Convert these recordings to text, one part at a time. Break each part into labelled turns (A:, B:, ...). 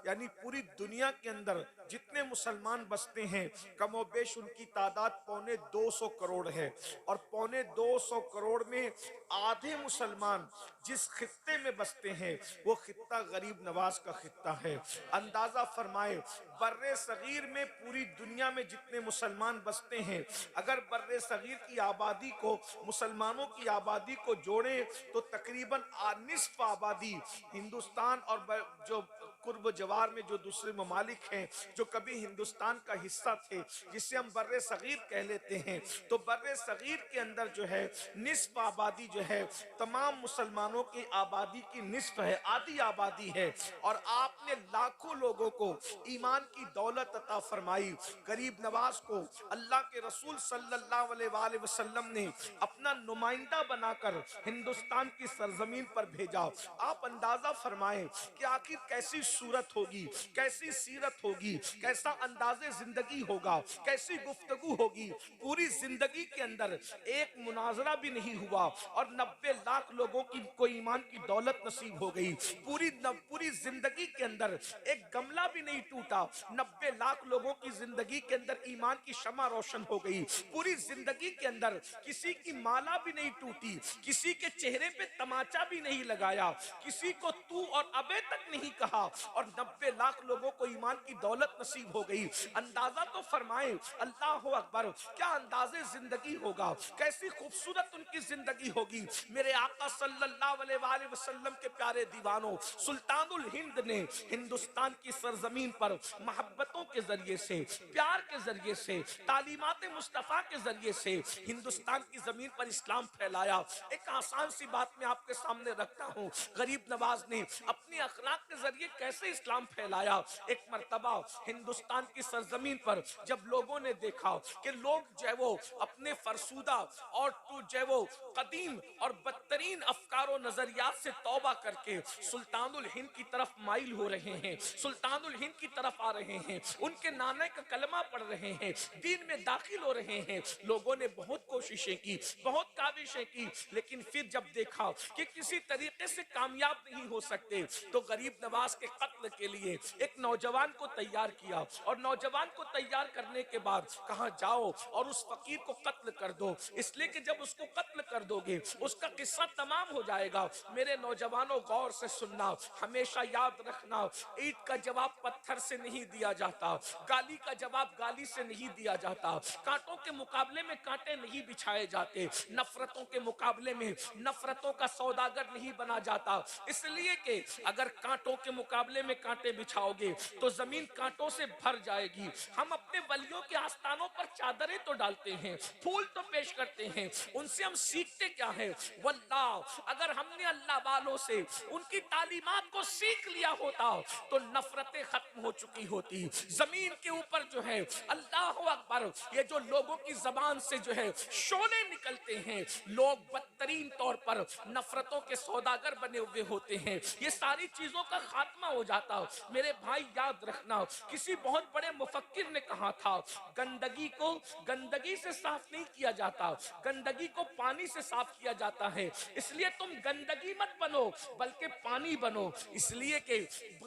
A: यानी पूरी दुनिया के अंदर जितने मुसलमान बसते हैं कमोबेश उनकी तादाद 250 है, और 250 में आधे मुसलमान जिस खित्ते में बसते हैं वो खित्ता गरीब नवाज का खित्ता है। अंदाजा फरमाए, बर्रे सगीर में पूरी दुनिया में जितने मुसलमान बसते हैं, अगर बर्रे सगीर की आबादी को, मुसलमानों की आबादी को जोड़े तो तकरीबन निस्फ आबादी हिंदुस्तान और जो कुर्ब जवार में जो दूसरे ममालिक हैं जो कभी हिंदुस्तान का हिस्सा थे, जिसे हम बर्रे सगीर कह लेते हैं, तो बर्रे सगीर के अंदर जो है निस्फ आबादी जो है तमाम मुसलमानों की आबादी की निस्फ है, आधी आबादी है। और आपने लाखों लोगों को ईमान की दौलत अता फरमाई। गरीब नवाज को अल्लाह के रसूल सल्लल्लाहु अलैहि वसल्लम ने अपना नुमाइंदा बनाकर हिंदुस्तान की सरजमीन पर भेजा। आप अंदाजा फरमाएं कि आखिर कैसी सूरत होगी, कैसी सीरत होगी, कैसा अंदाजे जिंदगी होगा, कैसी गुफ्तगू होगी। पूरी जिंदगी के अंदर एक मुनाजरा भी नहीं हुआ और 90 लाख लोगों की को ईमान की दौलत नसीब हो गई। पूरी जिंदगी के अंदर एक गमला भी नहीं टूटा, 90 लाख लोगों की जिंदगी के अंदर ईमान की शमा रोशन हो गई। पूरी जिंदगी के अंदर किसी की माला भी नहीं टूटी, किसी के चेहरे पे तमाचा भी नहीं लगाया, किसी को तू और अबे तक नहीं कहा, और 90 लाख लोगों को ईमान की दौलत नसीब हो गई। अंदाजा तो फरमाए, अल्लाह अकबर, क्या अंदाजे जिंदगी होगा, कैसी खूबसूरत उनकी जिंदगी होगी। मेरे आका सल्लल्लाहु अलैहि वसल्लम के प्यारे दीवानों, सुल्तानुल हिंद ने हिंदुस्तान की सरजमीन पर मोहब्बतों के जरिए से, प्यार के जरिए से, तालीमात मुस्तफा के जरिए से हिंदुस्तान की जमीन पर इस्लाम फैलाया। एक आसान सी बात मैं आपके सामने रखता हूँ, गरीब नवाज ने अपनी अखलाक के जरिए कैसे इस्लाम फैलाया। एक मर्तबा हिंदुस्तान की सरजमीन पर जब लोगों ने देखा कि लोग जो है वो अपने फरसूदा और जो है वो कदीम और बदतरीन अफकारो नजरियात से तौबा करके सुल्तानुल हिंद की तरफ माइल हो रहे हैं, सुल्तानुल हिंद की तरफ आ रहे हैं, उनके नाने का कलमा पढ़ रहे हैं, दीन में दाखिल हो रहे हैं, लोगों ने बहुत कोशिशें की, बहुत काविशें की, लेकिन फिर जब देखा कि किसी तरीके से कामयाब नहीं हो सकते, तो गरीब नवाज के कत्ल के लिए एक नौजवान को तैयार किया, और नौजवान को तैयार करने के बाद कहा जाओ और उस फकीर को कत्ल कर दो, इसलिए कि जब उसको कत्ल कर दोगे उसका किस्सा तमाम हो जाएगा। मेरे नौजवानों गौर से सुनना, हमेशा याद रखना, ईंट का जवाब पत्थर से नहीं दिया जाता, गाली का जवाब गाली से नहीं दिया जाता, कांटों के मुकाबले में कांटे नहीं बिछाए जाते, नफरतों के मुकाबले में नफरतों का सौदागर नहीं बना जाता। इसलिए कि अगर कांटों के मुकाबले में कांटे बिछाओगे तो जमीन कांटों से भर जाएगी। हम अपने वलियों के आस्थानों पर चादरें तो डालते हैं, फूल तो पेश करते हैं, उनसे हम सीखते क्या है? वल्लाह, अगर हमने अल्लाह वालों से उनकी तालीमात को सीख लिया होता तो नफरतें खत्म हो चुकी होती। जमीन के ऊपर जो है अल्लाह अकबर, ये जो लोगों की जबान से जो है शोले निकलते हैं, लोग बदतरीन तौर पर नफरतों के सौदागर बने हुए होते हैं, ये सारी चीजों का खात्मा हो जाता। मेरे भाई याद रखना, किसी बहुत बड़े मुफक्किर ने कहा था, गंदगी को गंदगी से साफ नहीं किया जाता, गंदगी को पानी से साफ किया जाता है। इसलिए तुम गंदगी मत बनो बल्कि पानी बनो, इसलिए कि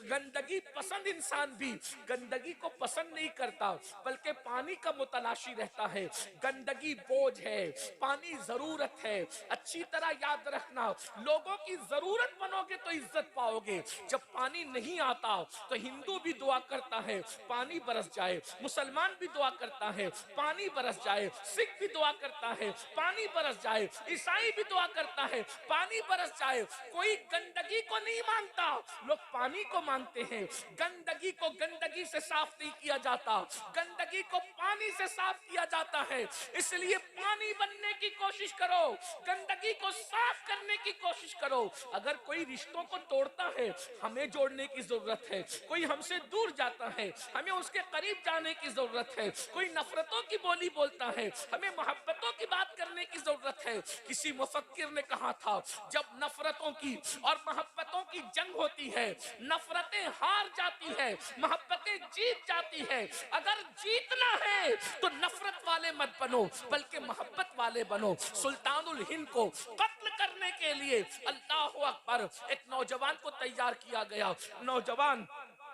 A: गंदगी पसंद इंसान भी गंदगी को पसंद नहीं करता बल्कि पानी का मुतलाशी रहता है। गंदगी बोझ है, पानी जरूरत है। अच्छी तरह याद रखना, लोगों की जरूरत बनोगे तो इज्जत पाओगे। जब पानी नहीं आता तो हिंदू भी दुआ करता है पानी बरस जाए, मुसलमान भी दुआ करता है पानी बरस जाए, सिख भी दुआ करता है पानी बरस जाए, ईसाई भी दुआ करता है पानी बरस जाए। कोई गंदगी को नहीं मांगता, लोग पानी को मांगते हैं। गंदगी को गंदगी से साफ नहीं किया जाता, गंदगी को पानी से साफ किया जाता है। इसलिए पानी बनने की कोशिश करो, गंदगी को साफ करने की कोशिश करो। अगर कोई रिश्तों को तोड़ता है, हमें जोड़ने की जरूरत है। कोई हमसे दूर जाता है, हमें उसके करीब जाने की जरूरत है। कोई नफरतों की बोली बोलता है, हमें मोहब्बतों की बात करने की जरूरत है। किसी मुफक्किर ने कहा था, जब नफरतों की और मोहब्बतों की जंग होती है, नफरतें हार जाती है, मोहब्बतें जीत जाती है। अगर जीतना है तो नफरत वाले मत बनो बल्कि मोहब्बत वाले बनो। सुल्तानुल हिंद को कत्ल करने के लिए अल्लाह अकबर एक नौजवान को तैयार किया गया। नौजवान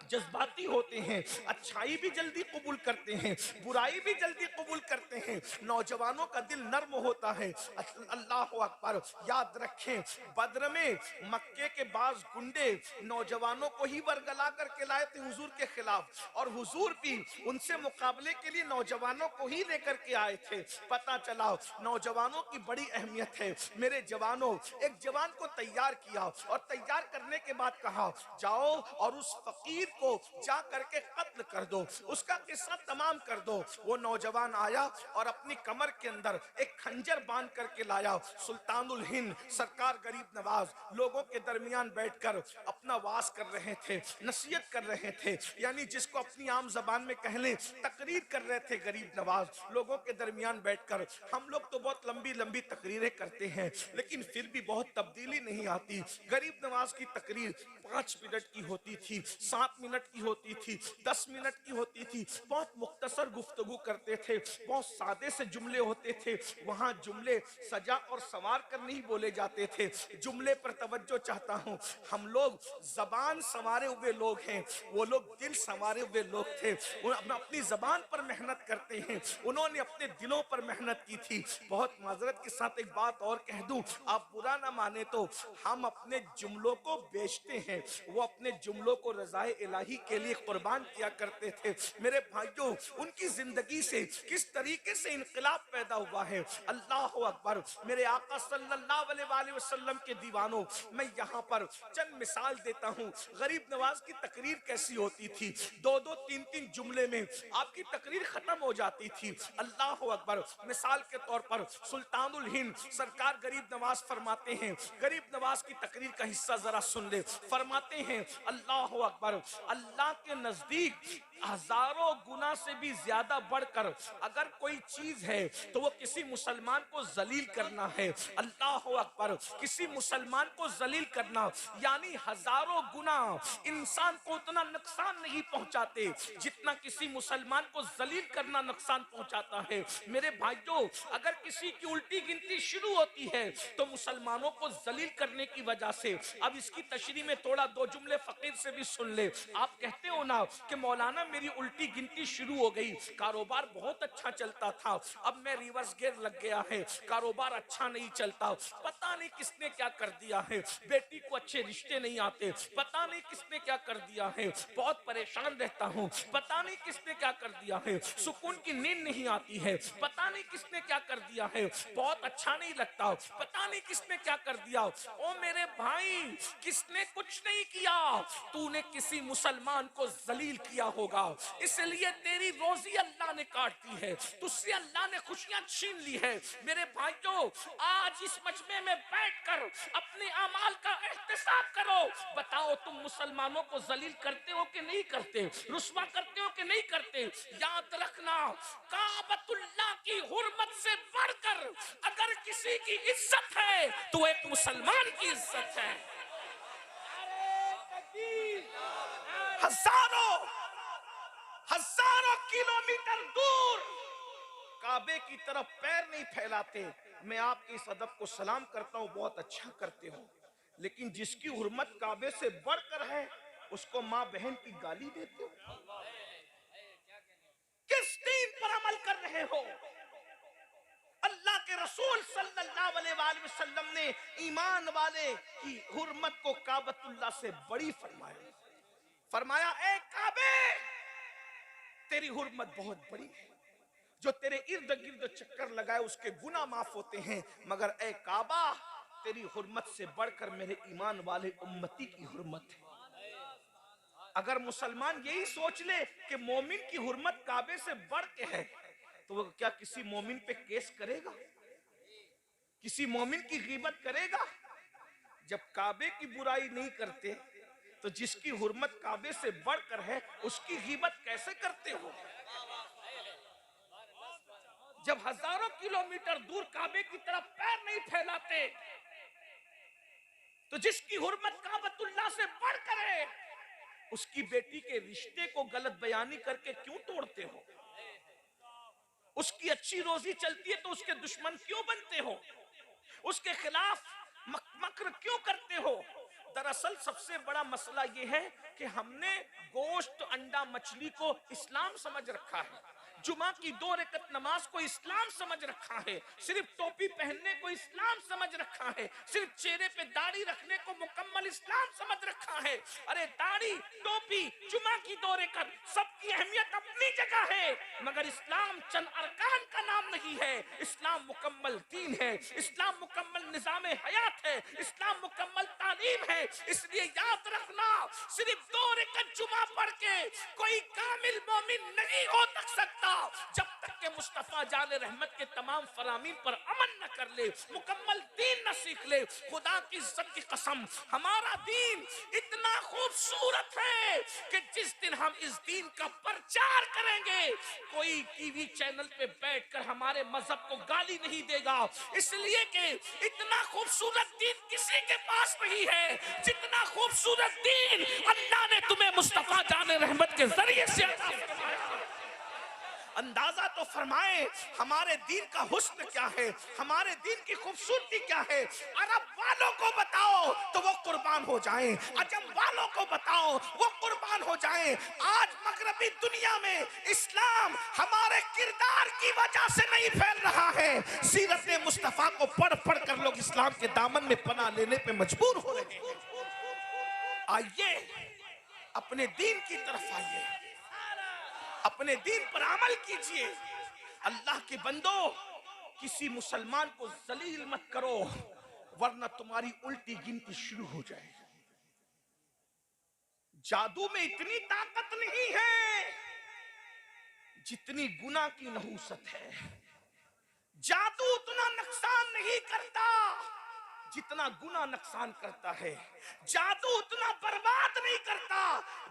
A: जज्बाती होते हैं, अच्छाई भी जल्दी कबूल करते हैं, बुराई भी जल्दी कबूल करते हैं। नौजवानों का दिल नर्म होता है। अल्लाह अकबर। याद रखें, बद्र में मक्के के बाज गुंडे नौजवानों को ही बरगला करके लाए थे हुजूर के खिलाफ, और हुजूर भी उनसे मुकाबले के लिए नौजवानों को ही लेकर के आए थे। पता चला नौजवानों की बड़ी अहमियत है। मेरे जवानों, एक जवान को तैयार किया और तैयार करने के बाद कहा, जाओ और उस फकीर को जा करके कत्ल कर दो, उसका किस्सा तमाम कर दो। वो नौजवान आया और अपनी कमर के अंदर एक खंजर बांध करके लाया। सुल्तानुल हिंद सरकार गरीब नवाज लोगों के दरमियान बैठकर अपना वास कर रहे थे, नसीहत कर रहे थे, यानी जिसको अपनी आम जबान में कह लें तकरीर कर रहे थे गरीब नवाज लोगों के दरमियान बैठकर। हम लोग तो बहुत लंबी लंबी तकरीरें करते हैं, लेकिन फिर भी बहुत तब्दीली नहीं आती। गरीब नवाज की तकरीर 5 मिनट की होती थी, 7 मिनट की होती थी, 10 मिनट की होती थी। बहुत मुख्तसर गुफ्तगू करते थे, बहुत सादे से जुमले होते थे। वहां जुमले सजा और संवार कर नहीं बोले जाते थे। जुमले पर तवज्जो चाहता हूं। हम लोग जबान संवारे हुए लोग हैं, वो लोग दिल संवारे हुए लोग थे। अपनी जबान पर मेहनत करते हैं, उन्होंने अपने दिलों पर मेहनत की थी। बहुत माजरत के साथ एक बात और कह दूं, आप बुरा ना माने तो हम अपने जुमलों को बेचते हैं, वो अपने जुमलों को रज़ाए इलाही के लिए कुर्बान किया करते थे। मेरे भाइयों, उनकी जिंदगी से किस तरीके से इनकलाब पैदा हुआ है। अल्लाह अकबर। मेरे आका सल्लल्लाहु अलैहि वसल्लम के दीवानों, मैं यहाँ पर चंद मिसाल देता हूँ। गरीब नवाज की तकरीर कैसी होती थी, 2-2, 3-3 जुमले में आपकी तकरीर खत्म हो जाती थी। अल्लाह अकबर। मिसाल के तौर पर सुल्तानुल हिंद सरकार गरीब नवाज फरमाते हैं, गरीब नवाज की तकरीर का हिस्सा जरा सुन ले। फरमाते हैं, अल्लाह अकबर, अल्लाह के नजदीक हजारों गुना से भी ज्यादा बढ़कर अगर कोई चीज है तो वो किसी मुसलमान को जलील करना है। अल्लाह अकबर। किसी मुसलमान को जलील करना यानी हजारों गुना इंसान को उतना नुकसान नहीं पहुंचाते जितना किसी मुसलमान को जलील करना नुकसान पहुंचाता है। मेरे भाइयों, अगर किसी की उल्टी गिनती शुरू होती है तो मुसलमानों को जलील करने की वजह से। अब इसकी तशरीह में थोड़ा 2 जुमले फकीर से भी सुन ले। आप कहते हो ना कि मौलाना मेरी उल्टी गिनती शुरू हो गई, कारोबार बहुत अच्छा चलता था, अब मैं रिवर्स गियर लग गया है, कारोबार अच्छा नहीं चलता, पता नहीं किसने क्या कर दिया है, बेटी को अच्छे रिश्ते नहीं आते, पता नहीं किसने क्या कर दिया है, बहुत परेशान रहता हूँ, पता नहीं किसने क्या कर दिया है, सुकून की नींद नहीं आती है, पता नहीं किसने क्या कर दिया है, बहुत अच्छा नहीं लगता, पता नहीं किसने क्या कर दिया। ओ मेरे भाई, किसने कुछ नहीं किया, तूने किसी मुसलमान को जलील किया होगा, इसलिए तेरी रोजी अल्लाह ने काट दी है, तुझसे अल्लाह ने खुशियां छीन ली है। मेरे भाइयों, आज इस मजमे में बैठकर अपने अमाल का एहतिसाब करो। बताओ, तुम मुसलमानों को जलील करते हो कि नहीं करते, रुस्वा करते हो कि नहीं करते। याद रखना, काबतुल्लाह की हुर्मत से बढ़कर अगर किसी की इज्जत है तो एक मुसलमान की इज्जत है। हजारों हजारों किलोमीटर दूर काबे की तरफ पैर नहीं फैलाते। मैं आपके इस अदब को सलाम करता हूं, बहुत अच्छा करते हो, लेकिन जिसकी हुर्मत काबे से बढ़कर है उसको माँ बहन की गाली देते हो। किस दीन पर अमल कर रहे हो? अल्लाह के रसूल सल्लल्लाहु अलैहि वसल्लम ने ईमान वाले की हुर्मत को काबतुल्लाह से बड़ी फरमाया। फरमाया, ए काबे, तेरी हुर्मत बहुत बड़ी है, जो तेरे इर्द गिर्द चक्कर लगाए उसके गुनाह माफ होते हैं, मगर ए काबा, तेरी हुर्मत से बढ़कर मेरे ईमान वाले उम्मती की हुर्मत है। अगर मुसलमान यही सोच ले कि मोमिन की हुर्मत काबे से बढ़ के है, तो वो क्या किसी मोमिन पे केस करेगा? किसी मोमिन की गीबत करेगा? जब काबे की बुराई नहीं करते तो जिसकी हुर्मत काबे से बढ़कर है उसकी गीबत कैसे करते हो? जब हजारों किलोमीटर दूर काबे की तरफ पैर नहीं फैलाते तो जिसकी हुर्मत काबतुल्लाह से बढ़कर है उसकी बेटी के रिश्ते को गलत बयानी करके क्यों तोड़ते हो? उसकी अच्छी रोजी चलती है तो उसके दुश्मन क्यों बनते हो? उसके खिलाफ मक्र क्यों करते हो? दरअसल सबसे बड़ा मसला यह है कि हमने गोश्त, अंडा, मछली को इस्लाम समझ रखा है, जुमा की 2 रकत नमाज को इस्लाम समझ रखा है, सिर्फ टोपी पहनने को इस्लाम समझ रखा है, सिर्फ चेहरे पे दाढ़ी रखने को मुकम्मल इस्लाम समझ रखा है। अरे दाढ़ी, टोपी, जुमा की 2 रकत, सबकी अहमियत अपनी जगह है, मगर इस्लाम चंद अरकान का नाम नहीं है। इस्लाम मुकम्मल दीन है, इस्लाम मुकम्मल निजाम हयात है, इस्लाम मुकम्मल तालीम है। इसलिए याद रखना, सिर्फ 2 रकत जुमा पढ़ के कोई कामिल मोमिन नहीं हो सकता जब तक के मुस्तफा जान रहमत के तमाम फरामीन पर अमल न कर ले, मुकम्मल दीन न सीख ले। खुदा की इज्जत की कसम, हमारा दीन इतना खूबसूरत है कि जिस दिन हम इस दीन का प्रचार करेंगे, कोई टीवी चैनल पे बैठकर हमारे मजहब को गाली नहीं देगा, इसलिए कि इतना खूबसूरत दीन किसी के पास नहीं है जितना खूबसूरत दीन अल्लाह ने तुम्हें मुस्तफा जान रहमत के जरिए से अता फरमाया। अंदाजा तो फरमाए हमारे दीन का हुस्न क्या है, हमारे दीन की खूबसूरती क्या है। अरब वालों को बताओ तो वो कुर्बान हो जाएं, अजम वालों को बताओ वो कुर्बान हो जाएं। आज मगरबी दुनिया में इस्लाम हमारे किरदार की वजह से नहीं फैल रहा है, सीरत मुस्तफा को पढ़ पढ़ कर लोग इस्लाम के दामन में पनाह लेने पे मजबूर हो रहे हैं। आइए अपने दीन की तरफ आइए, अपने दीन पर अमल कीजिए। अल्लाह के बंदो, किसी मुसलमान को जलील मत करो, वरना तुम्हारी उल्टी गिनती शुरू हो जाएगी। जादू में इतनी ताकत नहीं है जितनी गुनाह की नहूसत है। जादू उतना नुकसान नहीं करता जितना गुनाह नुकसान करता है। जादू उतना बर्बाद नहीं करता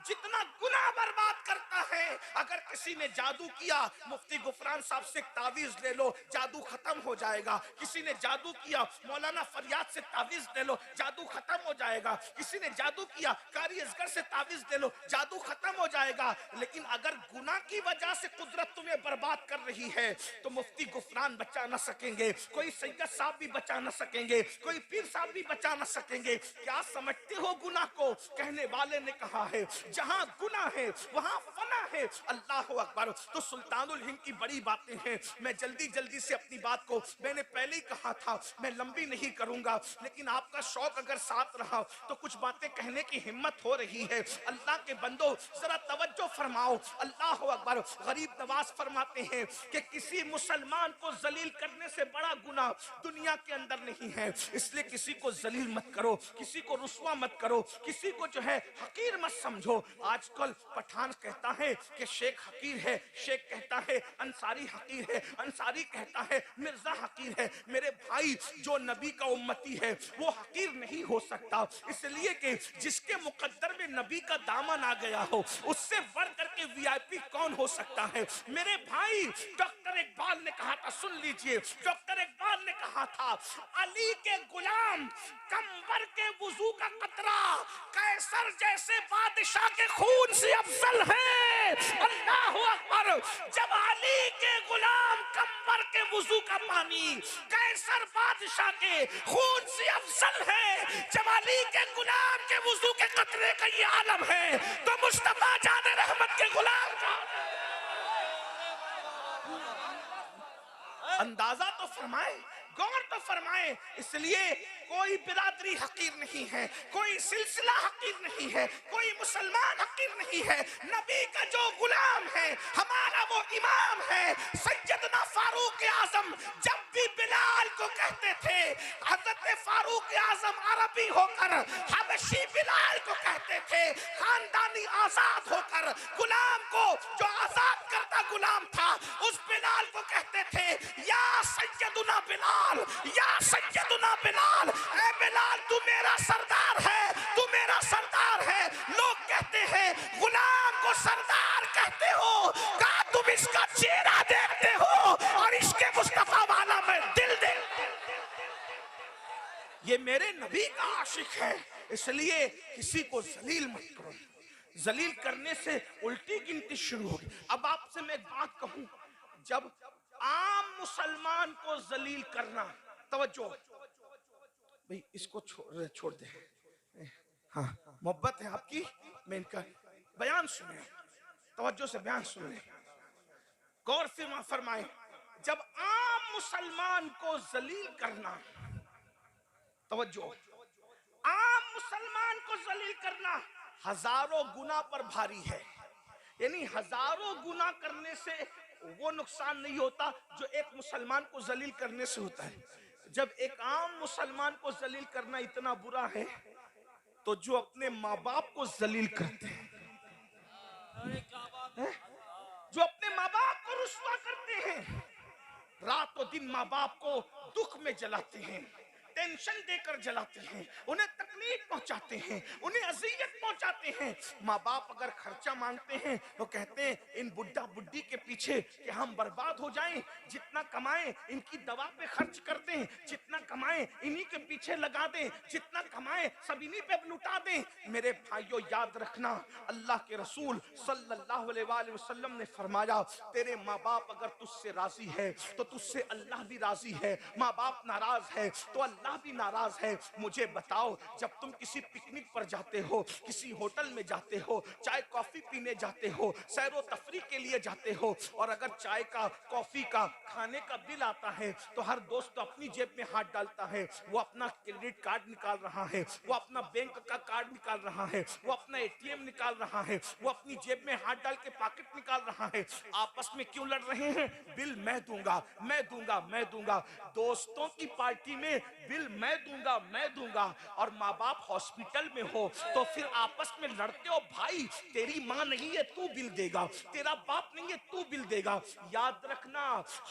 A: जितना गुनाह बर्बाद करता है। अगर किसी ने जादू किया, मुफ्ती गुफरान साहब से तावीज ले लो, जादू खत्म हो जाएगा। किसी ने जादू किया, मौलाना फरियाद से तावीज ले लो, जादू खत्म हो जाएगा। किसी ने जादू किया, कारी असगर से तावीज ले लो, जादू खत्म हो जाएगा। लेकिन अगर गुनाह की वजह से कुदरत तुम्हें बर्बाद कर रही है तो मुफ्ती गुफरान बचा न सकेंगे, कोई सैयद साहब भी बचा न सकेंगे, कोई पीर साहब भी बचा न सकेंगे। क्या समझते हो गुनाह को? कहने वाले ने कहा है जहां गुनाह है वहां फना है। अल्लाह अकबर। तो सुल्तानुल हिंद की बड़ी बातें हैं। मैं जल्दी जल्दी से अपनी बात को, मैंने पहले ही कहा था मैं लंबी नहीं करूंगा, लेकिन आपका शौक अगर साथ रहा तो कुछ बातें कहने की हिम्मत हो रही है। अल्लाह के बंदो जरा तवज्जो फरमाओ। अल्लाह अकबर। गरीब नवाज फरमाते हैं कि किसी मुसलमान को जलील करने से बड़ा गुनाह दुनिया के अंदर नहीं है, इसलिए किसी को जलील मत करो, किसी को रुस्वा मत करो, किसी को जो है हकीर मत समझो। आजकल पठान कहता है कि शेख हकीर है, शेख कहता है अंसारी हकीर है, अंसारी कहता है मिर्जा हकीर है। मेरे भाई, जो नबी का उम्मती है वो हकीर नहीं हो सकता, इसलिए कि जिसके मुकद्दर में नबी का दामन आ गया हो उससे बढ़ करके वीआईपी कौन हो सकता है। मेरे भाई, डॉक्टर इकबाल ने कहा था, सुन लीजिए, डॉक्टर इकबाल ने कहा था अली के गुलाम कंबर के वुजू का कतरा कैसर जैसे बादशाह के खून से अफजल है। अल्लाह अकबर। जब अली के गुलाम कंबर के वुजू का पानी कैसर बादशाह के खून से अफजल है, जब अली के गुलाम के वुजू के कतरे का ये आलम है, तो मुस्तफा जान रहमत के गुलाम का अंदाजा तो फरमाए, गौर तो फरमाए। इसलिए कोई बिरादरी हकीर नहीं है, कोई सिलसिला हकीर नहीं है, कोई मुसलमान हकीर नहीं है। नबी का जो गुलाम है, हमारा वो इमाम है सैयदना फारूक आजम। जब भी बिलाल को कहते थे, हजरत फारूक आजम अरबी होकर हबशी बिलाल को कहते थे, खानदानी आजाद होकर गुलाम को जो आजाद करता गुलाम था उस बिलाल को कहते थे या सैयदना बिलाल, या सैयदना बिलाल। ए बिलाल, तू मेरा सरदार है, तू मेरा सरदार है। लोग कहते हैं गुलाम को सरदार कहते हो, कहा तुम इसका चेहरा देखते हो और इसके मुस्तफा वाला मैं दिल दे। ये मेरे नबी का आशिक है, इसलिए किसी को जलील मत करो। जलील करने से उल्टी गिनती शुरू होगी। अब आपसे मैं एक बात कहूं, जब आम मुसलमान को जलील करना, तवज्जो भाई, इसको छोड़ दे, हाँ, मोहब्बत है आपकी, मैं इनका बयान सुने, तवज्जो से बयान सुने, गौर से फरमाए। जब आम मुसलमान को जलील करना, तवज्जो, आम मुसलमान को जलील करना हजारों गुना पर भारी है। यानी हजारों गुना करने से वो नुकसान नहीं होता जो एक मुसलमान को जलील करने से होता है। जब एक आम मुसलमान को जलील करना इतना बुरा है, तो जो अपने माँ बाप को जलील करते हैं, जो अपने माँ बाप को रुस्वा करते हैं, रातों दिन माँ बाप को दुख में जलाते हैं, टेंशन देकर जलाते हैं, उन्हें तकलीफ पहुंचाते हैं, उन्हें अजियत पहुंचाते हैं। माँ बाप अगर खर्चा मांगते हैं तो कहते हैं इन बुढ़ा बुढ़ी के पीछे कि हम बर्बाद हो जाएं, जितना कमाएं इनकी दवा पे खर्च कर दें, जितना कमाएं इन्हीं के पीछे लगा दें, जितना कमाएं सब इन्हीं पे लुटा दें। मेरे भाइयों याद रखना, अल्लाह के रसूल सल्लल्लाहु अलैहि वसल्लम ने फरमाया, तेरे माँ बाप अगर तुझसे राजी है तो तुझसे अल्लाह भी राजी है, माँ बाप नाराज है तो अल्लाह भी नाराज है। मुझे बताओ, जब तुम किसी पिकनिक पर जाते हो, किसी होटल में जाते हो, चाय कॉफी पीने जाते हो, सैरो तफरी के लिए जाते हो, और अगर चाय का, कॉफी का, खाने का बिल आता है तो हर दोस्त तो अपनी जेब में हाथ डालता है, वो अपना क्रेडिट कार्ड निकाल रहा है, वो अपना बैंक का कार्ड निकाल रहा है, वो अपना एटीएम निकाल रहा है, वो अपनी जेब में हाथ डाल के पॉकेट निकाल रहा है। आपस में क्यों लड़ रहे हैं? बिल मैं दूंगा, मैं दूंगा, मैं दूंगा। दोस्तों की पार्टी में बिल मैं दूंगा, मैं दूंगा, और माँ बाप हॉस्पिटल में हो तो फिर आपस में लड़ते हो, भाई तेरी माँ नहीं है तू बिल देगा, तेरा बाप नहीं है तू बिल देगा। याद रखना,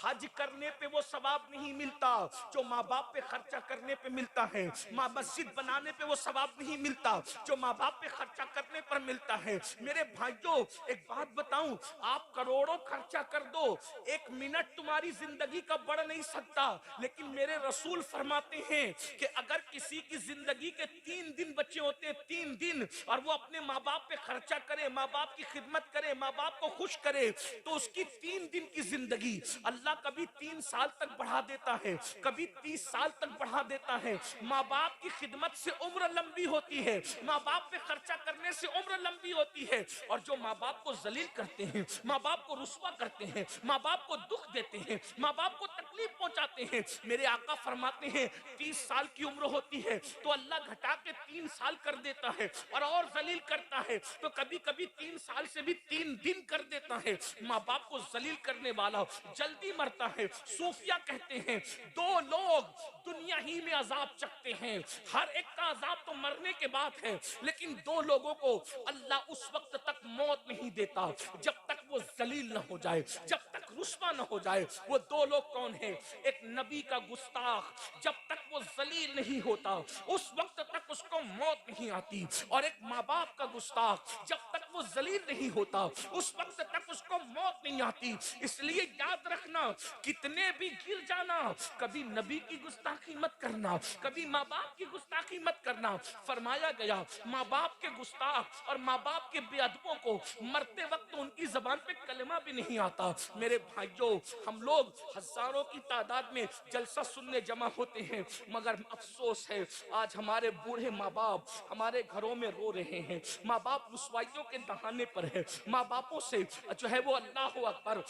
A: हज करने पे वो सवाब नहीं मिलता जो माँ बाप पे खर्चा करने पे मिलता है, माँ मस्जिद बनाने पे वो सवाब नहीं मिलता जो माँ बाप पे खर्चा करने पर मिलता है। मेरे भाइयों एक बात बताऊं, आप करोड़ों खर्चा कर दो, एक मिनट तुम्हारी जिंदगी का बढ़ नहीं सकता, लेकिन मेरे रसूल फरमाते हैं कि अगर किसी की जिंदगी के 3 दिन बचे होते हैं, 3 दिन, और वो अपने माँ बाप पे खर्चा करे, माँ बाप की खिदमत करे, माँ बाप को खुश करे, तो उसकी 3 दिन की जिंदगी अल्लाह कभी 3 साल तक बढ़ा देता है, कभी 30 साल तक बढ़ा देता है। माँ बाप की खिदमत से उम्र लंबी होती है, माँ बाप पे खर्चा करने से उम्र लंबी होती है। और जो माँ बाप को जलील करते हैं, माँ बाप को रुस्वा करते हैं, माँ बाप को दुख देते हैं, माँ बाप को तकलीफ पहुंचाते हैं, मेरे आका फरमाते हैं 30 साल की उम्र होती है तो अल्लाह घटा के 3 साल कर देता है, और जलील करता है तो कभी कभी 3 साल से भी 3 दिन कर देता है। माँ बाप को जलील करने वाला जल्दी मरता है। सूफिया कहते हैं 2 लोग दुनिया ही में अजाब चखते हैं, हर एक का अजाब तो मरने के बाद है, लेकिन 2 लोगों को अल्लाह उस वक्त तक मौत नहीं देता जब तक वो जलील न हो जाए, जब तक रुस्वा न हो जाए। वो 2 लोग कौन है? एक नबी का गुस्ताख जब तक वो जलील नहीं होता उस वक्त तक उसको मौत नहीं आती, और एक माँ बाप का गुस्ताख जब तक वो जलील नहीं होता उस वक्त तक उसको मौत नहीं आती। इसलिए याद रखना, कितने भी गिर जाना, कभी नबी की गुस्ताखी मत करना, कभी माँ बाप की गुस्ताखी मत करना। फरमाया गया माँ बाप के गुस्ताख और माँ बाप के बेअदबों को मरते वक्त उनकी जबान पे कलमा भी नहीं आता। मेरे भाइयों, हम लोग हजारों की तादाद में जलसा सुनने जमा होते हैं, मगर अफसोस है आज हमारे बूढ़े माँ बाप हमारे घरों में रो रहे हैं, माँ बाप रुसवाइयों के दहाने पर है, माँ बापों से जो है वो अल्लाह अकबर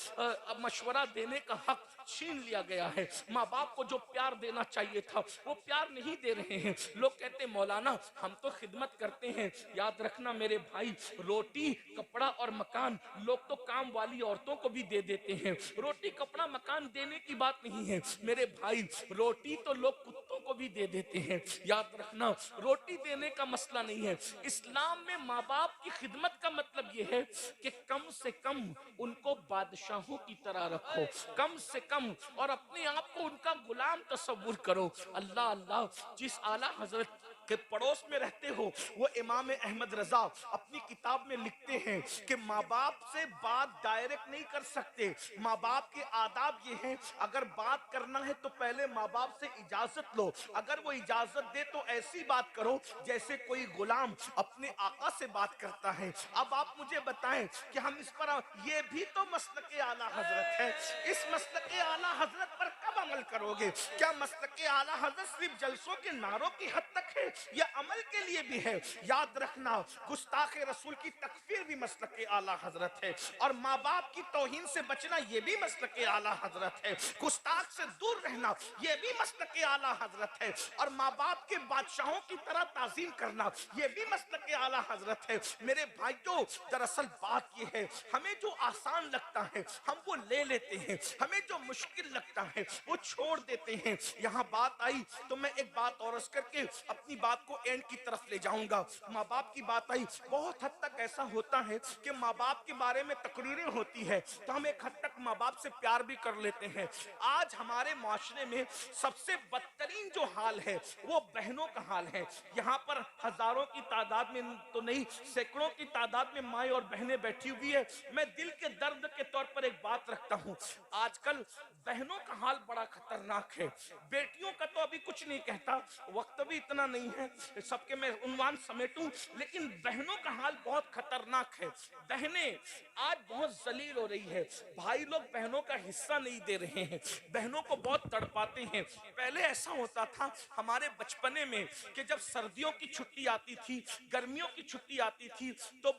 A: मशवरा देने का हक छीन लिया गया है। माँ बाप को जो प्यार देना चाहिए था वो प्यार नहीं दे रहे हैं। लोग कहते हैं मौलाना हम तो खिदमत करते हैं। याद रखना मेरे भाई, रोटी कपड़ा और मकान लोग तो काम वाली औरतों को भी दे देते हैं, रोटी कपड़ा मकान देने की बात नहीं है मेरे भाई, रोटी तो लोग कुत्तों को भी दे देते हैं। याद रखना, रोटी देने का मसला नहीं है। इस्लाम में माँ बाप की खिदमत का मतलब यह है कि कम से कम उनको बादशाहों की तरह रखो, कम से कम, और अपने आप को उनका गुलाम तस्वुर करो। अल्लाह अल्लाह, जिस आला हजरत के पड़ोस में रहते हो वो इमाम अहमद रजा अपनी किताब में लिखते हैं कि माँ बाप से बात डायरेक्ट नहीं कर सकते, माँ बाप के आदाब ये हैं, अगर बात करना है तो पहले माँ बाप से इजाजत लो, अगर वो इजाजत दे तो ऐसी बात करो जैसे कोई गुलाम अपने आका से बात करता है। अब आप मुझे बताएं कि हम इस पर, ये भी तो मसलक आला हजरत है, इस मसलक आला हजरत पर कब अमल करोगे। क्या मसलक आला हजरत सिर्फ जलसों के नारों की हद तक है, या अमल के लिए भी है? याद रखना, गुस्ताख रसूल की तकफीर भी मसलक आला हजरत है, और माँ बाप की तौहीन से बचना ये भी मसलक आला हजरत है, गुस्ताख से दूर रहना ये भी मसलक आला हजरत है, और माँ बाप के बादशाहों की तरह ताजीम करना ये भी मसलक आला हजरत है। मेरे भाइयों, दरअसल बात ये है, हमें जो आसान लगता है हम वो ले लेते हैं, हमें जो मुश्किल लगता है वो छोड़ देते हैं। यहाँ बात आई तो मैं एक बात और अर्ज करके अपनी बात को एंड की तरफ ले जाऊंगा। माँ बाप की बात आई, बहुत हद तक ऐसा होता है कि माँ बाप के बारे में तकरीरें होती है तो हम एक हद तक माँ बाप से प्यार भी कर लेते हैं। आज हमारे माशरे में सबसे बदतरीन जो हाल है वो बहनों का हाल है। यहाँ पर हजारों की तादाद में तो नहीं, सैकड़ों की तादाद में माएं और बहनें बैठी हुई है। मैं दिल के दर्द के तौर पर एक बात रखता हूँ, आजकल बहनों का हाल बड़ा खतरनाक है। बेटियों का तो अभी कुछ नहीं कहता, वक्त भी इतना नहीं है सबके मैं उन्वान समेटूं, लेकिन बहनों का हाल बहुत खतरनाक है। बहनें आज बहुत जलील हो रही है, भाई लोग बहनों का हिस्सा नहीं दे रहे हैं, बहनों को बहुत तड़पाते हैं। पहले ऐसा होता था हमारे बचपने में कि जब सर्दियों की छुट्टी आती थी, गर्मियों की छुट्टी आती थी, तो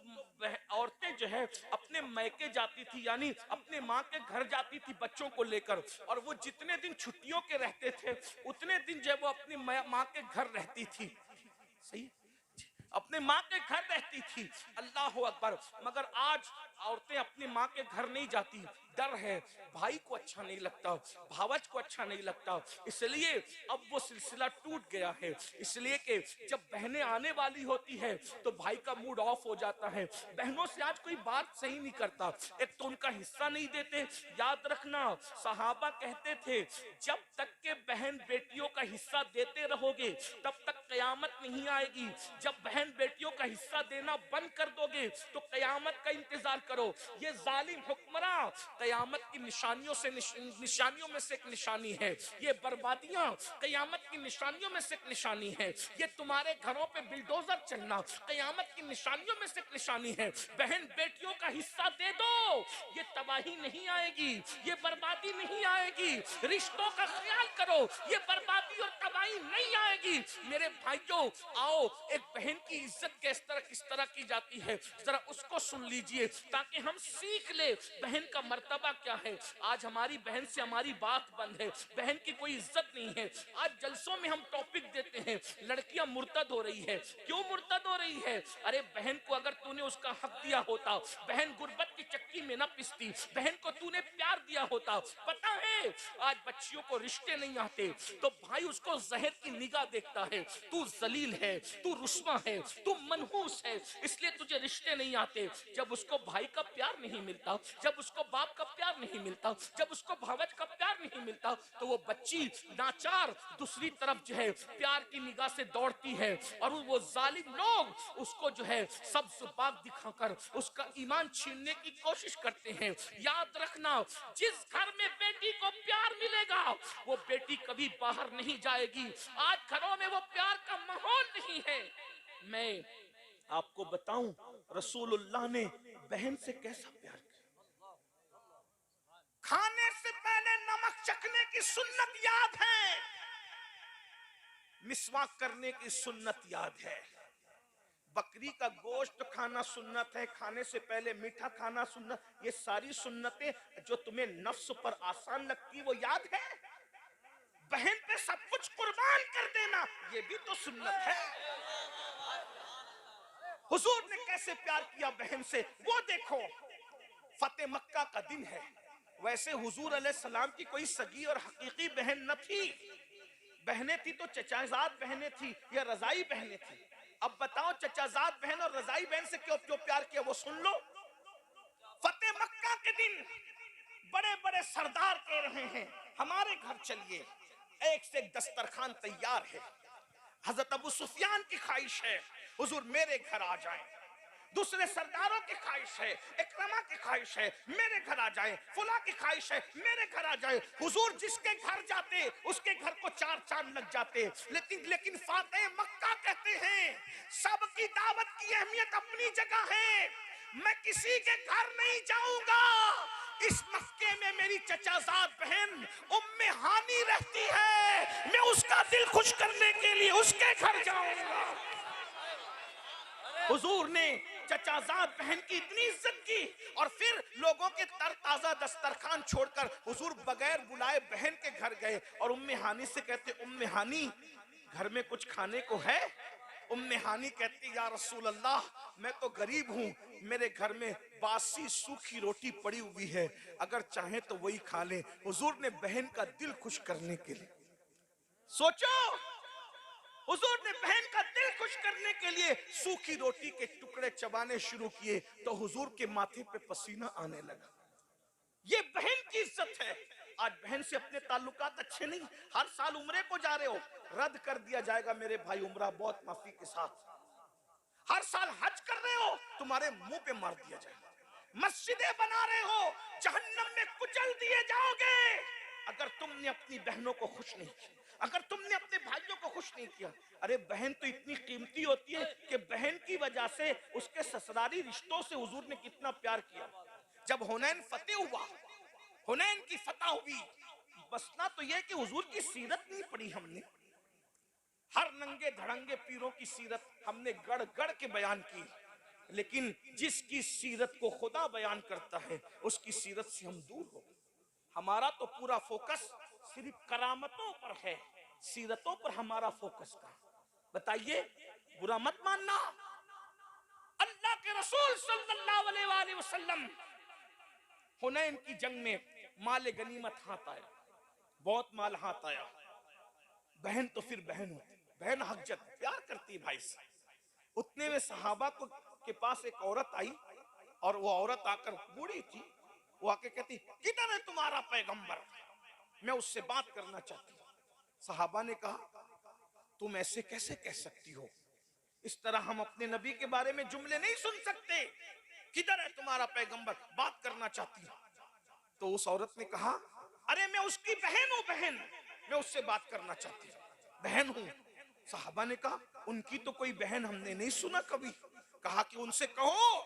A: औरतें जो है अपने मैके जाती थी, यानी अपने माँ के घर जाती थी बच्चों को लेकर, और वो जितने दिन छुट्टियों के रहते थे उतने दिन जब वो अपनी माँ के घर रहती थी, सही, अपने माँ के घर रहती थी। अल्लाह अकबर। मगर आज औरतें अपनी माँ के घर नहीं जाती, डर है, भाई को अच्छा नहीं लगता, भावज को अच्छा नहीं लगता, इसलिए अब वो सिलसिला टूट गया है। इसलिए कि जब बहनें आने वाली होती है तो भाई का मूड ऑफ हो जाता है, बहनों से आज कोई बात सही नहीं करता, एक तो उनका हिस्सा नहीं देते। याद रखना, सहाबा कहते थे जब तक के बहन बेटियों का हिस्सा देते रहोगे तब तक कयामत नहीं आएगी, जब बहन बेटियों का हिस्सा देना बंद कर दोगे तो कयामत का इंतजार करो। ये जालिम हुक्मरान कयामत की निशानियों से निशानियों में से एक निशानी है, ये बर्बादियां कयामत की निशानियों में से एक निशानी है, ये तुम्हारे घरों पे बिल्डोजर चलना कयामत की निशानियों में से एक निशानी है। बहन बेटियों का हिस्सा दे दो, ये तबाही नहीं आएगी, ये बर्बादी नहीं आएगी। रिश्तों का ख्याल करो, ये बर्बादी और तबाही नहीं आएगी। मेरे भाइयों, आओ एक बहन की इज्जत किस तरह की जाती है जरा उसको सुन लीजिए ताकि हम सीख ले बहन का मर्तबा क्या है। आज हमारी बहन से हमारी बात बंद है, बहन की कोई इज्जत नहीं है। आज जलसों में हम टॉपिक देते हैं लड़कियां मुर्तद हो रही है, क्यों मुर्तद हो रही है? अरे बहन को अगर तूने उसका हक दिया होता, बहन गुर्बत की चक्की में ना पिसती, बहन को तूने प्यार दिया होता। पता है आज बच्चियों को रिश्ते नहीं आते तो भाई उसको जहर की निगाह देखता है, तू जलील है, तू रुस्वा है, तू मनहूस है, इसलिए तुझे रिश्ते नहीं आते। जब उसको भाई का प्यार नहीं मिलता, जब उसको बाप का प्यार नहीं मिलता, जब उसको भावज का प्यार नहीं मिलता, तो वो बच्ची नाचार दूसरी तरफ जो है प्यार की निगाह से दौड़ती है, और वो जालिम लोग उसको जो है सब्ज बाग दिखाकर उसका ईमान छीनने की कोशिश करते हैं। याद रखना, जिस घर में बेटी को प्यार मिलेगा वो बेटी कभी बाहर नहीं जाएगी। आज घरों में वो प्यार का माहौल नहीं है। मैं आपको बताऊं रसूलुल्लाह ने बहन से कैसा प्यार किया। खाने से पहले नमक चखने की सुन्नत याद है, मिसवाक करने की सुन्नत याद है, बकरी का गोश्त खाना सुन्नत है, खाने से पहले मीठा खाना सुन्नत। ये सारी सुन्नतें जो तुम्हें नफ्स पर आसान लगती वो याद है। बहन पे सब कुछ कुर्बान कर देना ये भी तो सुन्नत है। हुजूर ने कैसे प्यार किया बहन से वो देखो। फतेह मक्का का दिन है, वैसे हुजूर अलैहिस्सलाम की कोई सगी और हकीकी बहन न थी, बहनें थी तो चचाजाद बहनें थी या रजाई बहनें थी। अब बताओ चचाजाद बहन और रजाई बहन से क्यों क्यों प्यार किया वो सुन लो। फतेह मक्का के दिन बड़े बड़े सरदार कह रहे हैं हमारे घर चलिए, एक से एक दस्तरखान तैयार है। हजरत अबू सुफियान की ख्वाहिश है हुजूर मेरे घर आ जाएं, दूसरे सरदारों की ख्वाहिश है, इकरमा की ख्वाहिश है मेरे घर आ जाए, फुला की ख्वाहिश है मेरे घर आ जाए। हुजूर जिसके घर जाते उसके घर को 4 चांद लग जाते। लेकिन फातेह मक्का कहते हैं सबकी दावत की अहमियत अपनी जगह है, मैं किसी के घर नहीं जाऊंगा इस मक्के में मेरी चचाजाद बहन उम्मे हानी रहती है, मैं उसका दिल खुश करने के लिए उसके घर जाऊंगा। हुजूर ने चचाजाद बहन की इतनी इज्जत की और फिर लोगों के तरताजा दस्तरखान छोड़कर हुजूर बगैर बुलाए बहन के घर गए और उम्मे हानी से कहते, उम्मे हानी घर में कुछ खाने को है? उम्मे हानी कहती, या रसूल अल्लाह, मैं तो गरीब हूँ, मेरे घर में बासी सूखी रोटी पड़ी हुई है, अगर चाहे तो वही खा लें। हुजूर ने बहन का दिल खुश करने के लिए, सोचो, हुजूर ने बहन का दिल खुश करने के लिए सूखी रोटी के टुकड़े चबाने शुरू किए तो हुजूर के माथे पे पसीना आने लगा। ये बहन की इज्जत है। आज बहन से अपने ताल्लुकात अच्छे नहीं, हर साल उम्रे को जा रहे हो, रद्द कर दिया जाएगा मेरे भाई उम्रा बहुत माफी के साथ। हर साल हज कर रहे हो, तुम्हारे मुंह पे मार दिया जाएगा। मस्जिदें बना रहे हो, जहन्नम में कुचल दिए जाओगे अगर तुमने अपनी बहनों को खुश नहीं किया, अगर तुमने अपने भाइयों को खुश नहीं किया। अरे बहन तो इतनी कीमती होती है कि बहन की वजह से उसके ससुराली रिश्तों से हुजूर ने कितना प्यार किया। जब हुनैन फतेह हुआ, हुनैन की फतह हुई, बसना तो यह कि हुजूर की सीरत नहीं पढ़ी हमने, हर नंगे धड़ंगे पीरों की सीरत हमने गढ़ गढ़ के बयान की, लेकिन जिसकी सीरत को खुदा बयान करता है उसकी सीरत से हम दूर हो। हमारा तो पूरा फोकस सिर्फ करामतों पर है, सीरतों पर हमारा फोकस का। बताइए, बुरा मत मानना, अल्लाह के रसूल सल्लल्लाहु अलैहि वसल्लम हुनैन की जंग में माल गनीमत हाथ आया, बहुत माल हाथ आया। बहन तो फिर बहन होती, बहन हक़जत प्यार करती भाई से। उतने में सहाबा को के पास एक औरत आई और वो औरत आकर बूढ़ी थी, वो आके कहती, किधर है तुम्हारा पैगंबर, मैं उससे बात करना चाहती हूँ। सहाबा ने कहा, तुम ऐसे कैसे कह सकती हो, इस तरह हम अपने नबी के बारे में जुमले नहीं सुन सकते, किधर है तुम्हारा पैगंबर, बात करना चाहती हूँ। तो उस औरत ने कहा, अरे मैं उसकी बहन हूँ, बहन, मैं उससे बात करना चाहती हूँ, बहन हूँ। साहबा ने कहा, उनकी तो कोई बहन हमने नहीं सुना कभी। कहा कि उनसे कहो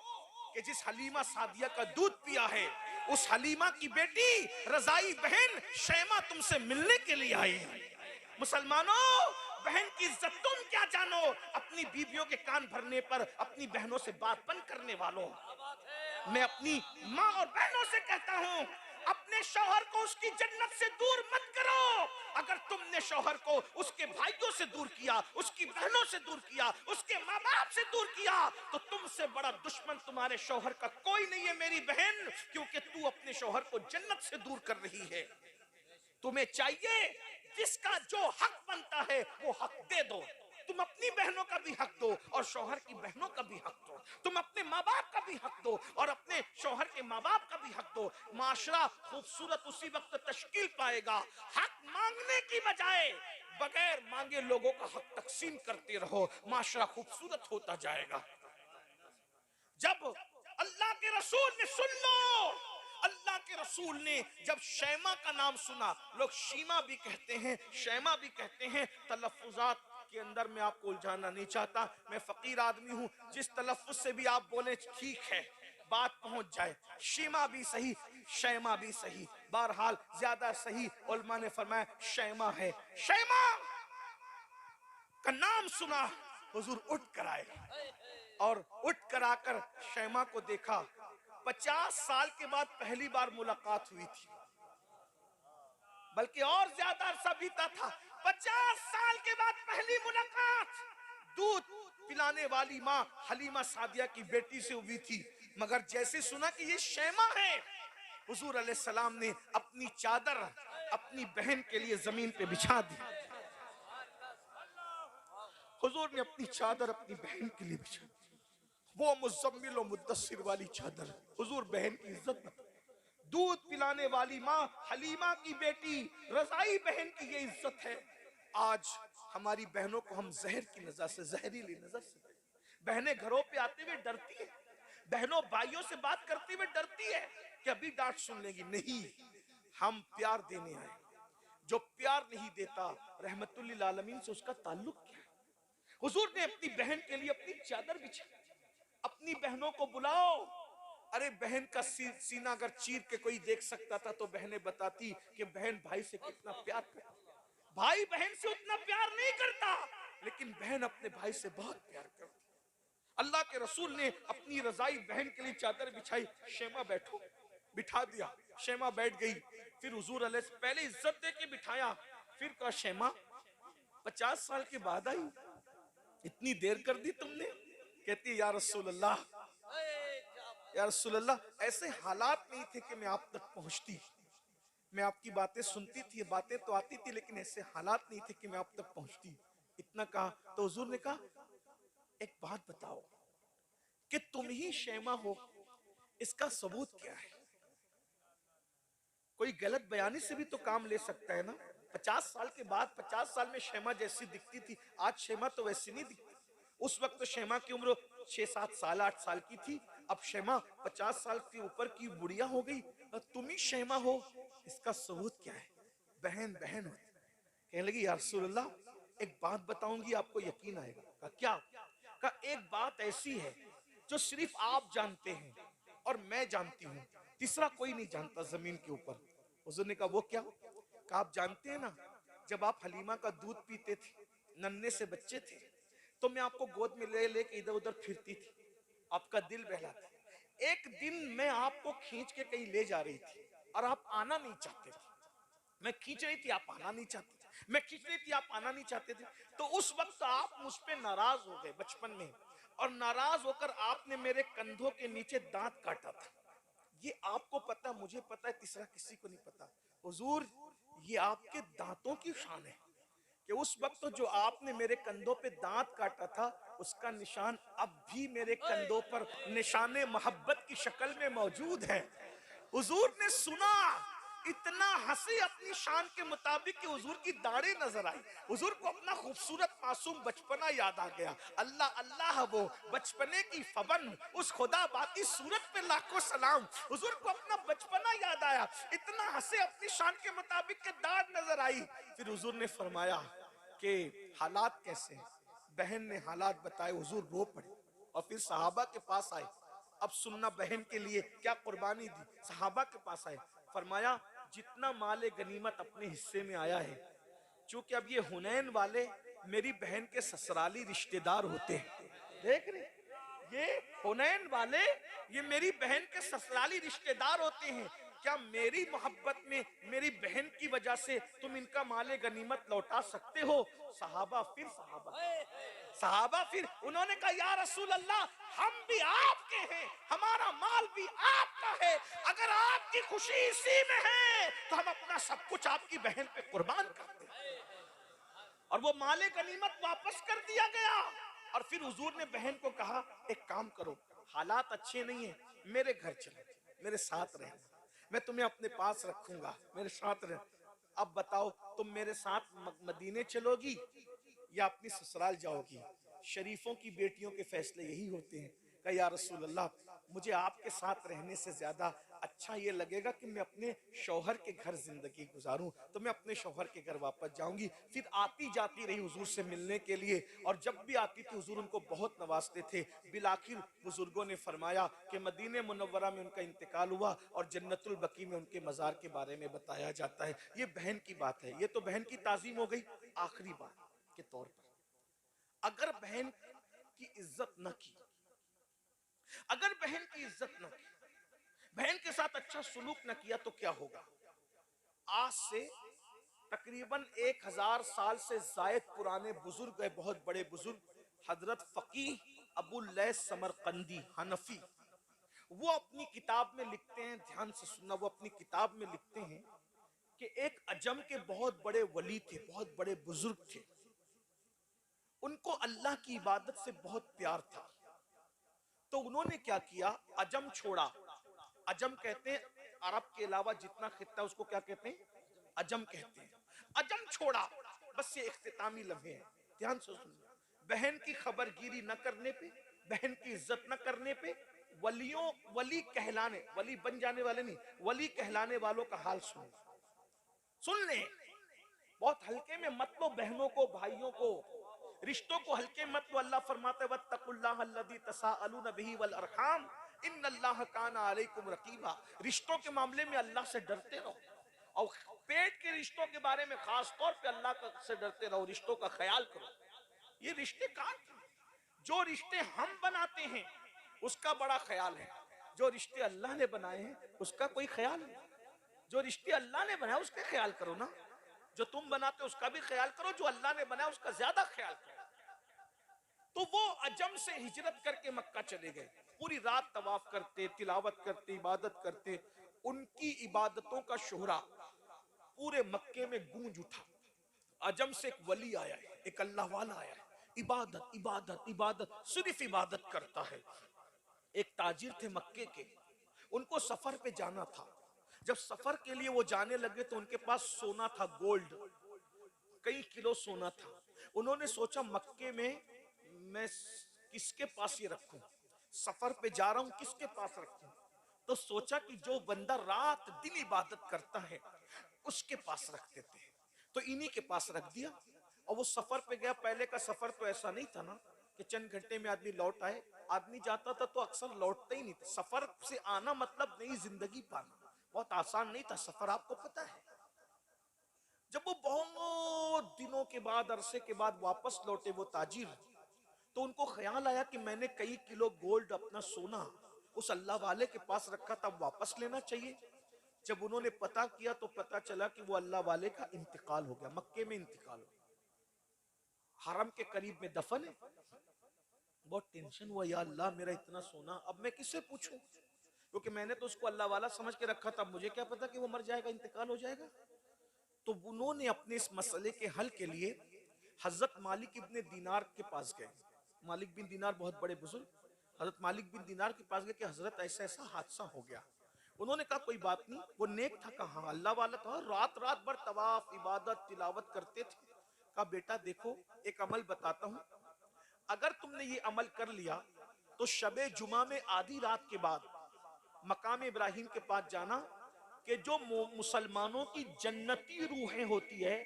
A: कि जिस हलीमा सादिया का दूध पिया है उस हलीमा की बेटी रजाई बहन शैमा तुमसे मिलने के लिए आई है। मुसलमानों, बहन की इज्जत तुम क्या जानो, अपनी बीवियों के कान भरने पर अपनी बहनों से बात बंद करने वालों। मैं अपनी माँ और बहनों से कहता हूँ, अपने शौहर को उसकी जन्नत से दूर मत करो। अगर तुमने शौहर को उसके भाइयों से दूर किया, उसकी बहनों से दूर किया, उसके माँ बाप से दूर किया, तो तुमसे बड़ा दुश्मन तुम्हारे शौहर का कोई नहीं है मेरी बहन, क्योंकि तू अपने शौहर को जन्नत से दूर कर रही है। तुम्हें चाहिए जिसका जो हक बनता है वो हक दे दो। तुम अपनी बहनों का भी हक दो और शौहर की बहनों का भी हक दो। तुम अपने माँ बाप का भी हक दो और अपने शौहर के माँ बाप का भी हक दो। माशरा खूबसूरत उसी वक्त तश्कील पाएगा, हक मांगने की बजाय बगैर मांगे लोगों का हक तकसीम करते रहो, माशरा खूबसूरत होता जाएगा। जब अल्लाह के रसूल ने, सुन लो, अल्लाह के रसूल ने जब शैमा का नाम सुना, लोग शीमा भी कहते हैं, शैमा भी कहते हैं, तलफ्फुज़ात के अंदर मैं आपको उलझाना नहीं चाहता, मैं फकीर आदमी हूं, जिस तलफ्फुज से भी आप बोले ठीक है, बात पहुंच जाए। शीमा भी सही, शैमा भी सही, बहरहाल ज्यादा सही उलमा ने फरमाया शैमा है। शैमा का नाम सुना, हुजूर उठ कर आए और उठ कर आकर शैमा को देखा। 50 साल के बाद पहली बार मुलाकात हुई थी, बल्कि और ज्यादा अरसा बीता था। 50 साल के बाद पहली मुलाकात दूध पिलाने वाली माँ हलीमा सादिया की बेटी से हुई थी। मगर जैसे सुना कि ये शैमा है, हुजूर अलैहिस्सलाम ने अपनी चादर अपनी बहन के लिए जमीन पे बिछा दी। हुजूर ने अपनी चादर अपनी बहन के लिए बिछा दी, वो मुज़म्मिल और मुद्दस्सिर वाली चादर। हुजूर बहन की इज्जत बता, दूध पिलाने वाली माँ हलीमा की बेटी रजाई बहन की ये इज्जत है। आज हमारी बहनों को हम जहर की नजर से, जहरीली नजर से, बहनें घरों पे आते हुए डरती है, बहनों भाइयों से बात करते हुए डरती है कि अभी डांट सुन लेगी। नहीं, हम प्यार देने आए, जो प्यार नहीं देता रहमतुल लिल आलमीन से उसका ताल्लुक क्या है। हुजूर ने अपनी बहन के लिए अपनी चादर बिछाई, अपनी बहनों को बुलाओ, अरे बहन का सीना अगर चीर के कोई देख सकता था तो बहनें बताती कि बहन भाई से कितना प्यार करती। भाई बहन से उतना प्यार नहीं करता, लेकिन बहन अपने भाई से बहुत प्यार करती। अल्लाह के रसूल ने अपनी रजाई बहन के लिए चादर बिछाई, शेमा बैठो, बिठा दिया, शेमा बैठ गई। फिर हुजूर अलैहि पहले इज्जत दे के बिठाया, फिर कहा शेमा 50 साल के बाद आई, इतनी देर कर दी तुमने। कहती है या रसूल अल्लाह, या रसूल अल्लाह, ऐसे हालात नहीं थे कि मैं आप तक पहुंचती। मैं आपकी बातें सुनती थी, बातें तो आती थी, लेकिन ऐसे हालात नहीं थे कि मैं आप तक पहुंचती। इतना कहा तो हुजूर ने कहा एक बात बताओ कि तुम ही शेमा हो, इसका सबूत क्या है? कोई गलत बयानी से भी तो काम ले सकता है ना। 50 साल के बाद 50 साल में शेमा जैसी दिखती थी, आज शेमा तो वैसी नहीं दिखती। उस वक्त तो शेमा की उम्र 6-7 साल 8 साल की थी, अब शेमा 50 साल के ऊपर की बुढ़िया हो गई, और तुम ही शेमा हो, इसका सबूत क्या है? बहन बहन होती। कहने लगी या रसूलल्लाह, एक बात बताऊंगी, आपको यकीन आएगा। कहा क्या? कहा एक बात ऐसी है जो सिर्फ आप जानते हैं और मैं जानती हूँ, तीसरा कोई नहीं जानता जमीन के ऊपर। हुजूर ने कहा वो क्या? कहा आप जानते हैं ना, जब आप हलीमा का दूध पीते थे, नन्हे से बच्चे थे, तो मैं आपको गोद में ले लेके इधर उधर फिरती थी, आपका दिल बहलाती। एक दिन मैं आपको खींच के कहीं ले जा रही थी और आप आना नहीं चाहते थे। मैं खींच रही थी, आप आना नहीं चाहते थे। मैं खींच रही थी, आप आना नहीं चाहते थे। तो उस वक्त आप मुझ पे नाराज हो गए बचपन में, और नाराज होकर आपने मेरे कंधों के नीचे दांत काटा था। ये आपको पता, मुझे पता है, तीसरा किसी को नहीं पता। हुजूर, ये आपके दांतों की शान है कि उस वक्त जो आपने मेरे कंधों पे दांत काटा था, उसका निशान अब भी मेरे कंधों पर निशाने मोहब्बत की शक्ल में मौजूद है। हुजूर ने सुना, इतना हंसी अपनी शान के मुताबिक कि हुजूर की दाढ़ी नजर आई। हुजूर को अपना खूबसूरत मासूम बचपना याद आ गया। अल्लाह अल्लाह, वो बचपने की फबन, उस खुदा बाकी सूरत पे लाखों सलाम। हुजूर को अपना बचपना याद आया, इतना हंसे अपनी शान के मुताबिक के दाढ़ नजर आई। फिर हुजूर ने फरमाया कि हालात कैसे हैं? बहन ने हालात बताए, हुजूर रो पड़े और फिर सहाबा के पास आए। अब सुनना, बहन के लिए क्या कुर्बानी दी। सहाबा के पास आए, फरमाया जितना माले गनीमत अपने हिस्से में आया है, चूंकि अब ये हुनैन वाले मेरी बहन के ससुराली रिश्तेदार होते हैं। देख रहे, ये हुनैन वाले ये मेरी बहन के ससुराली रिश्तेदार होते हैं। क्या मेरी मोहब्बत में मेरी बहन की वजह से तुम इनका माले गनीमत लौटा सकते हो? सहाबा फिर सहाबा फिर उन्होंने कहा या रसूल अल्लाह, हम भी आपके हैं, हमारा माल भी आपका है, अगर आपकी खुशी इसी में है तो हम अपना सब कुछ आपकी बहन पे कुर्बान करते हैं। और वो माले गनीमत वापस कर दिया गया। और फिर हुजूर ने बहन को कहा एक काम करो, हालात अच्छे नहीं है, मेरे घर चलो, मेरे साथ रहना, मैं तुम्हें अपने पास रखूंगा, मेरे साथ रह। अब बताओ, तुम मेरे साथ मदीने चलोगी या अपनी ससुराल जाओगी? शरीफों की बेटियों के फैसले यही होते हैं। कहा या रसूल अल्लाह, मुझे आपके साथ रहने से ज्यादा अच्छा ये लगेगा कि मैं अपने शौहर के घर जिंदगी गुजारूं, तो मैं अपने शौहर के घर वापस जाऊंगी। फिर आती जाती रही हुजूर से मिलने के लिए, और जब भी आती थी हुजूर उनको बहुत नवाजते थे। बिलाखिर बुजुर्गों ने फरमाया कि मदीने मुनव्वरा में उनका इंतकाल हुआ और जन्नतुल बकी में उनके मजार के बारे में बताया जाता है। ये बहन की बात है, ये तो बहन की ताजीम हो गई। आखिरी बात के तौर पर, अगर बहन की इज्जत न की, अगर बहन की इज्जत न की, बहन के साथ अच्छा सुलूक न किया, तो क्या होगा? आज से तकरीबन 1000 साल से जायद पुराने बुजुर्ग है, बहुत बड़े बुजुर्ग, हजरत फकीह अबू लैस समरकंदी हनफी, वो अपनी किताब में लिखते हैं, ध्यान से सुनना, वो अपनी किताब में लिखते हैं कि एक अजम के बहुत बड़े वली थे, बहुत बड़े बुजुर्ग थे, उनको अल्लाह की इबादत से बहुत प्यार था। तो उन्होंने क्या किया, अजम छोड़ा। अजम कहते हैं अरब के अलावा जितना खित्ता उसको क्या कहते हैं? अजम कहते हैं। अजम छोड़ा, बस ये इख्तितामी लम्हे हैं, ध्यान से सुनिए। बहन की खबरगिरी न करने पे, बहन की इज्जत न करने पे, वलियों, वली कहलाने, वली बन जाने वाले नहीं, वली कहलाने वालों का हाल सुन सुन ले। बहुत हल्के में मत लो बहनों को, भाइयों को, रिश्तों को हल्के मत लो। अल्लाह फरमाते वत्तकुल्लाह अल्लज़ी तसाअलून बिही वल अरहम, इन्नल्लाह काना अलैकुम रकीबा, रिश्तों के मामले में अल्लाह से डरते रहो, और पेट के रिश्तों के बारे में खास तौर पे से डरते रहो, रिश्तों का ख्याल करो। ये रिश्ते कहाँ के? जो रिश्ते हम बनाते हैं उसका बड़ा ख्याल है, जो रिश्ते अल्लाह ने बनाए हैं उसका कोई ख्याल नहीं। जो रिश्ते अल्लाह ने बनाए उसका ख्याल करो ना, जो तुम बनाते हो उसका भी ख्याल करो, जो अल्लाह ने बनाया उसका ज्यादा ख्याल करो। तो वो अजम से हिजरत करके मक्का चले गए, पूरी रात तवाफ करते, तिलावत करते, इबादत करते। उनकी इबादतों का शोहरा पूरे मक्के में गूंज उठा। अजम से एक वली आया है, एक अल्लाह वाला आया है, इबादत इबादत इबादत, सिर्फ इबादत करता है। एक ताजिर थे मक्के के, उनको सफर पे जाना था। जब सफर के लिए वो जाने लगे तो उनके पास सोना था, गोल्ड, कई किलो सोना था। उन्होंने सोचा मक्के में मैं किसके पास ये रखूं, सफर पे जा रहा हूं किसके पास रखूं। तो सोचा कि जो बंदा रात दिन इबादत करता है उसके पास रख देते हैं, तो इन्हीं के पास रख दिया। और वो सफर पे गया। पहले का सफर तो ऐसा नहीं था ना कि चंद घंटे में आदमी लौट आए, आदमी जाता था तो अक्सर लौटता ही नहीं था। सफर से आना मतलब नई जिंदगी पाना, बहुत आसान नहीं था सफर, आपको पता है। जब वो बहुत दिनों के बाद, अरसे के बाद वापस लौटे वो ताजिर, तो उनको ख्याल आया कि मैंने कई किलो गोल्ड, अपना सोना उस अल्लाह वाले के पास रखा था, वापस लेना चाहिए। जब उन्होंने पता किया तो पता चला कि वो अल्लाह वाले का इंतकाल हो गया, मक्के में इंतकाल हो गया, हरम के करीब में दफन है। बहुत टेंशन हुआ, या अल्लाह मेरा इतना सोना अब मैं किससे पूछूं, क्योंकि मैंने तो उसको अल्लाह वाला समझ के रखा था, मुझे क्या पता कि वो मर जाएगा, इंतकाल हो जाएगा। तो उन्होंने अपने इस मसले के हल के लिए हजरत मालिक इब्ने दीनार के पास गए। मालिक बिन दीनार बहुत बड़े बुजुर्ग, हजरत मालिक बिन दीनार के पास गए कि हजरत ऐसा ऐसा हादसा हो गया। उन्होंने कहा कोई बात नहीं, वो नेक था, कहा अल्लाह वाला था, रात रात भर तवाफ इबादत तिलावत करते थे। कहा बेटा देखो एक अमल बताता हूं, अगर तुमने ये अमल कर लिया तो शबे जुमा में आधी रात के बाद मकाम इब्राहिम के पास जाना, कि जो मुसलमानों की जन्नती रूहें होती है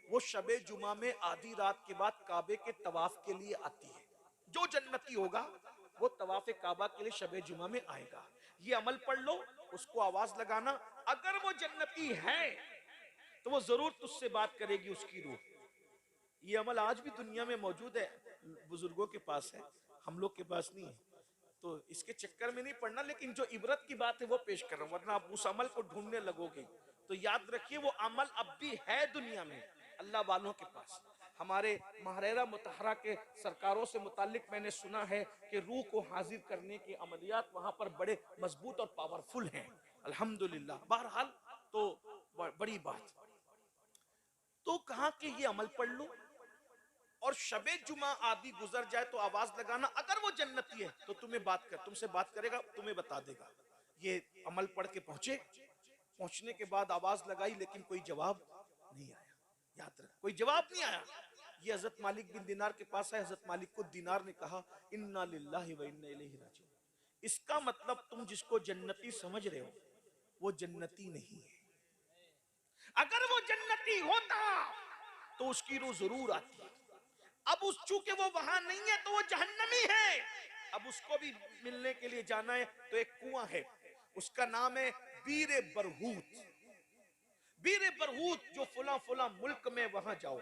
A: वो शबे जुमा में आधी रात के बाद काबे के तवाफ के लिए आती है। जो जन्नती होगा वो तवाफ काबा के लिए शबे जुमा में आएगा। ये अमल पढ़ लो, उसको आवाज लगाना, अगर वो जन्नती है तो वो जरूर तुझसे बात करेगी उसकी रूह। ये अमल आज भी दुनिया में मौजूद है, बुजुर्गों के पास है, हम लोग के पास नहीं है। तो इसके चक्कर में नहीं पड़ना, लेकिन जो इबरत की बात है वो पेश कर रहा हूं, वरना आप उस अमल को ढूंढने लगोगे। तो याद रखिए वो अमल अब भी है दुनिया में अल्लाह वालों के पास। हमारे महरेरा मुतहरा के सरकारों से मुतालिक मैंने सुना है कि रूह को हाजिर करने के अमलियात वहां पर बड़े मजबूत और पावरफुल हैं, अल्हम्दुलिल्लाह। बहरहाल तो बड़ी बात, तो कहा कि ये अमल पढ़ लो और शबे जुमा आदि गुजर जाए तो आवाज लगाना, अगर वो जन्नती है तो तुमसे बात करेगा, तुम्हें बता देगा। ये अमल पढ़ के पहुंचे, पहुंचने के बाद आवाज लगाई लेकिन कोई जवाब नहीं आया। याद रख, कोई जवाब नहीं आया। ये हजरत मालिक बिन दिनार के पास है। हजरत मालिक को दिनार ने कहा इन्ना लिल्लाहि व इन्ना इलैहि राजिऊन। इसका मतलब तुम जिसको जन्नती समझ रहे हो वो जन्नती नहीं है। अगर वो जन्नती होता तो उसकी रूह जरूर आती। अब उस चूंकि वो वहां नहीं है तो वो जहन्नमी है। अब उसको भी मिलने के लिए जाना है तो एक कुआं है, उसका नाम है बीरे बरहूत। बीरे बरहूत जो फुला फुला मुल्क में, वहां जाओ,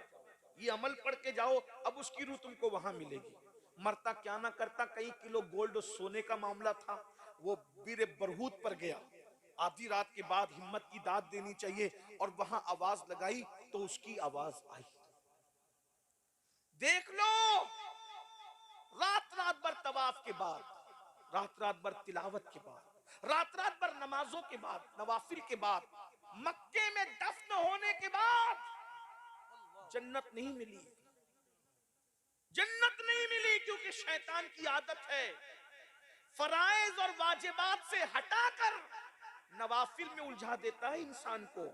A: ये अमल पढ़ के जाओ, अब उसकी रूह तुमको वहां मिलेगी। मरता क्या ना करता, कई किलो गोल्ड सोने का मामला था। वो बीरे बरहूत पर गया, आधी रात के बाद हिम्मत की दाद देनी चाहिए, और वहां आवाज लगाई तो उसकी आवाज आई। देख लो, रात रात भर तवाफ के बाद, रात रात भर तिलावत के बाद, रात रात भर नमाजों के बाद, नवाफिल के बाद, मक्के में दफन होने के बाद जन्नत नहीं मिली। जन्नत नहीं मिली क्योंकि शैतान की आदत है फराइज और वाजिबात से हटाकर नवाफिल में उलझा देता है इंसान को।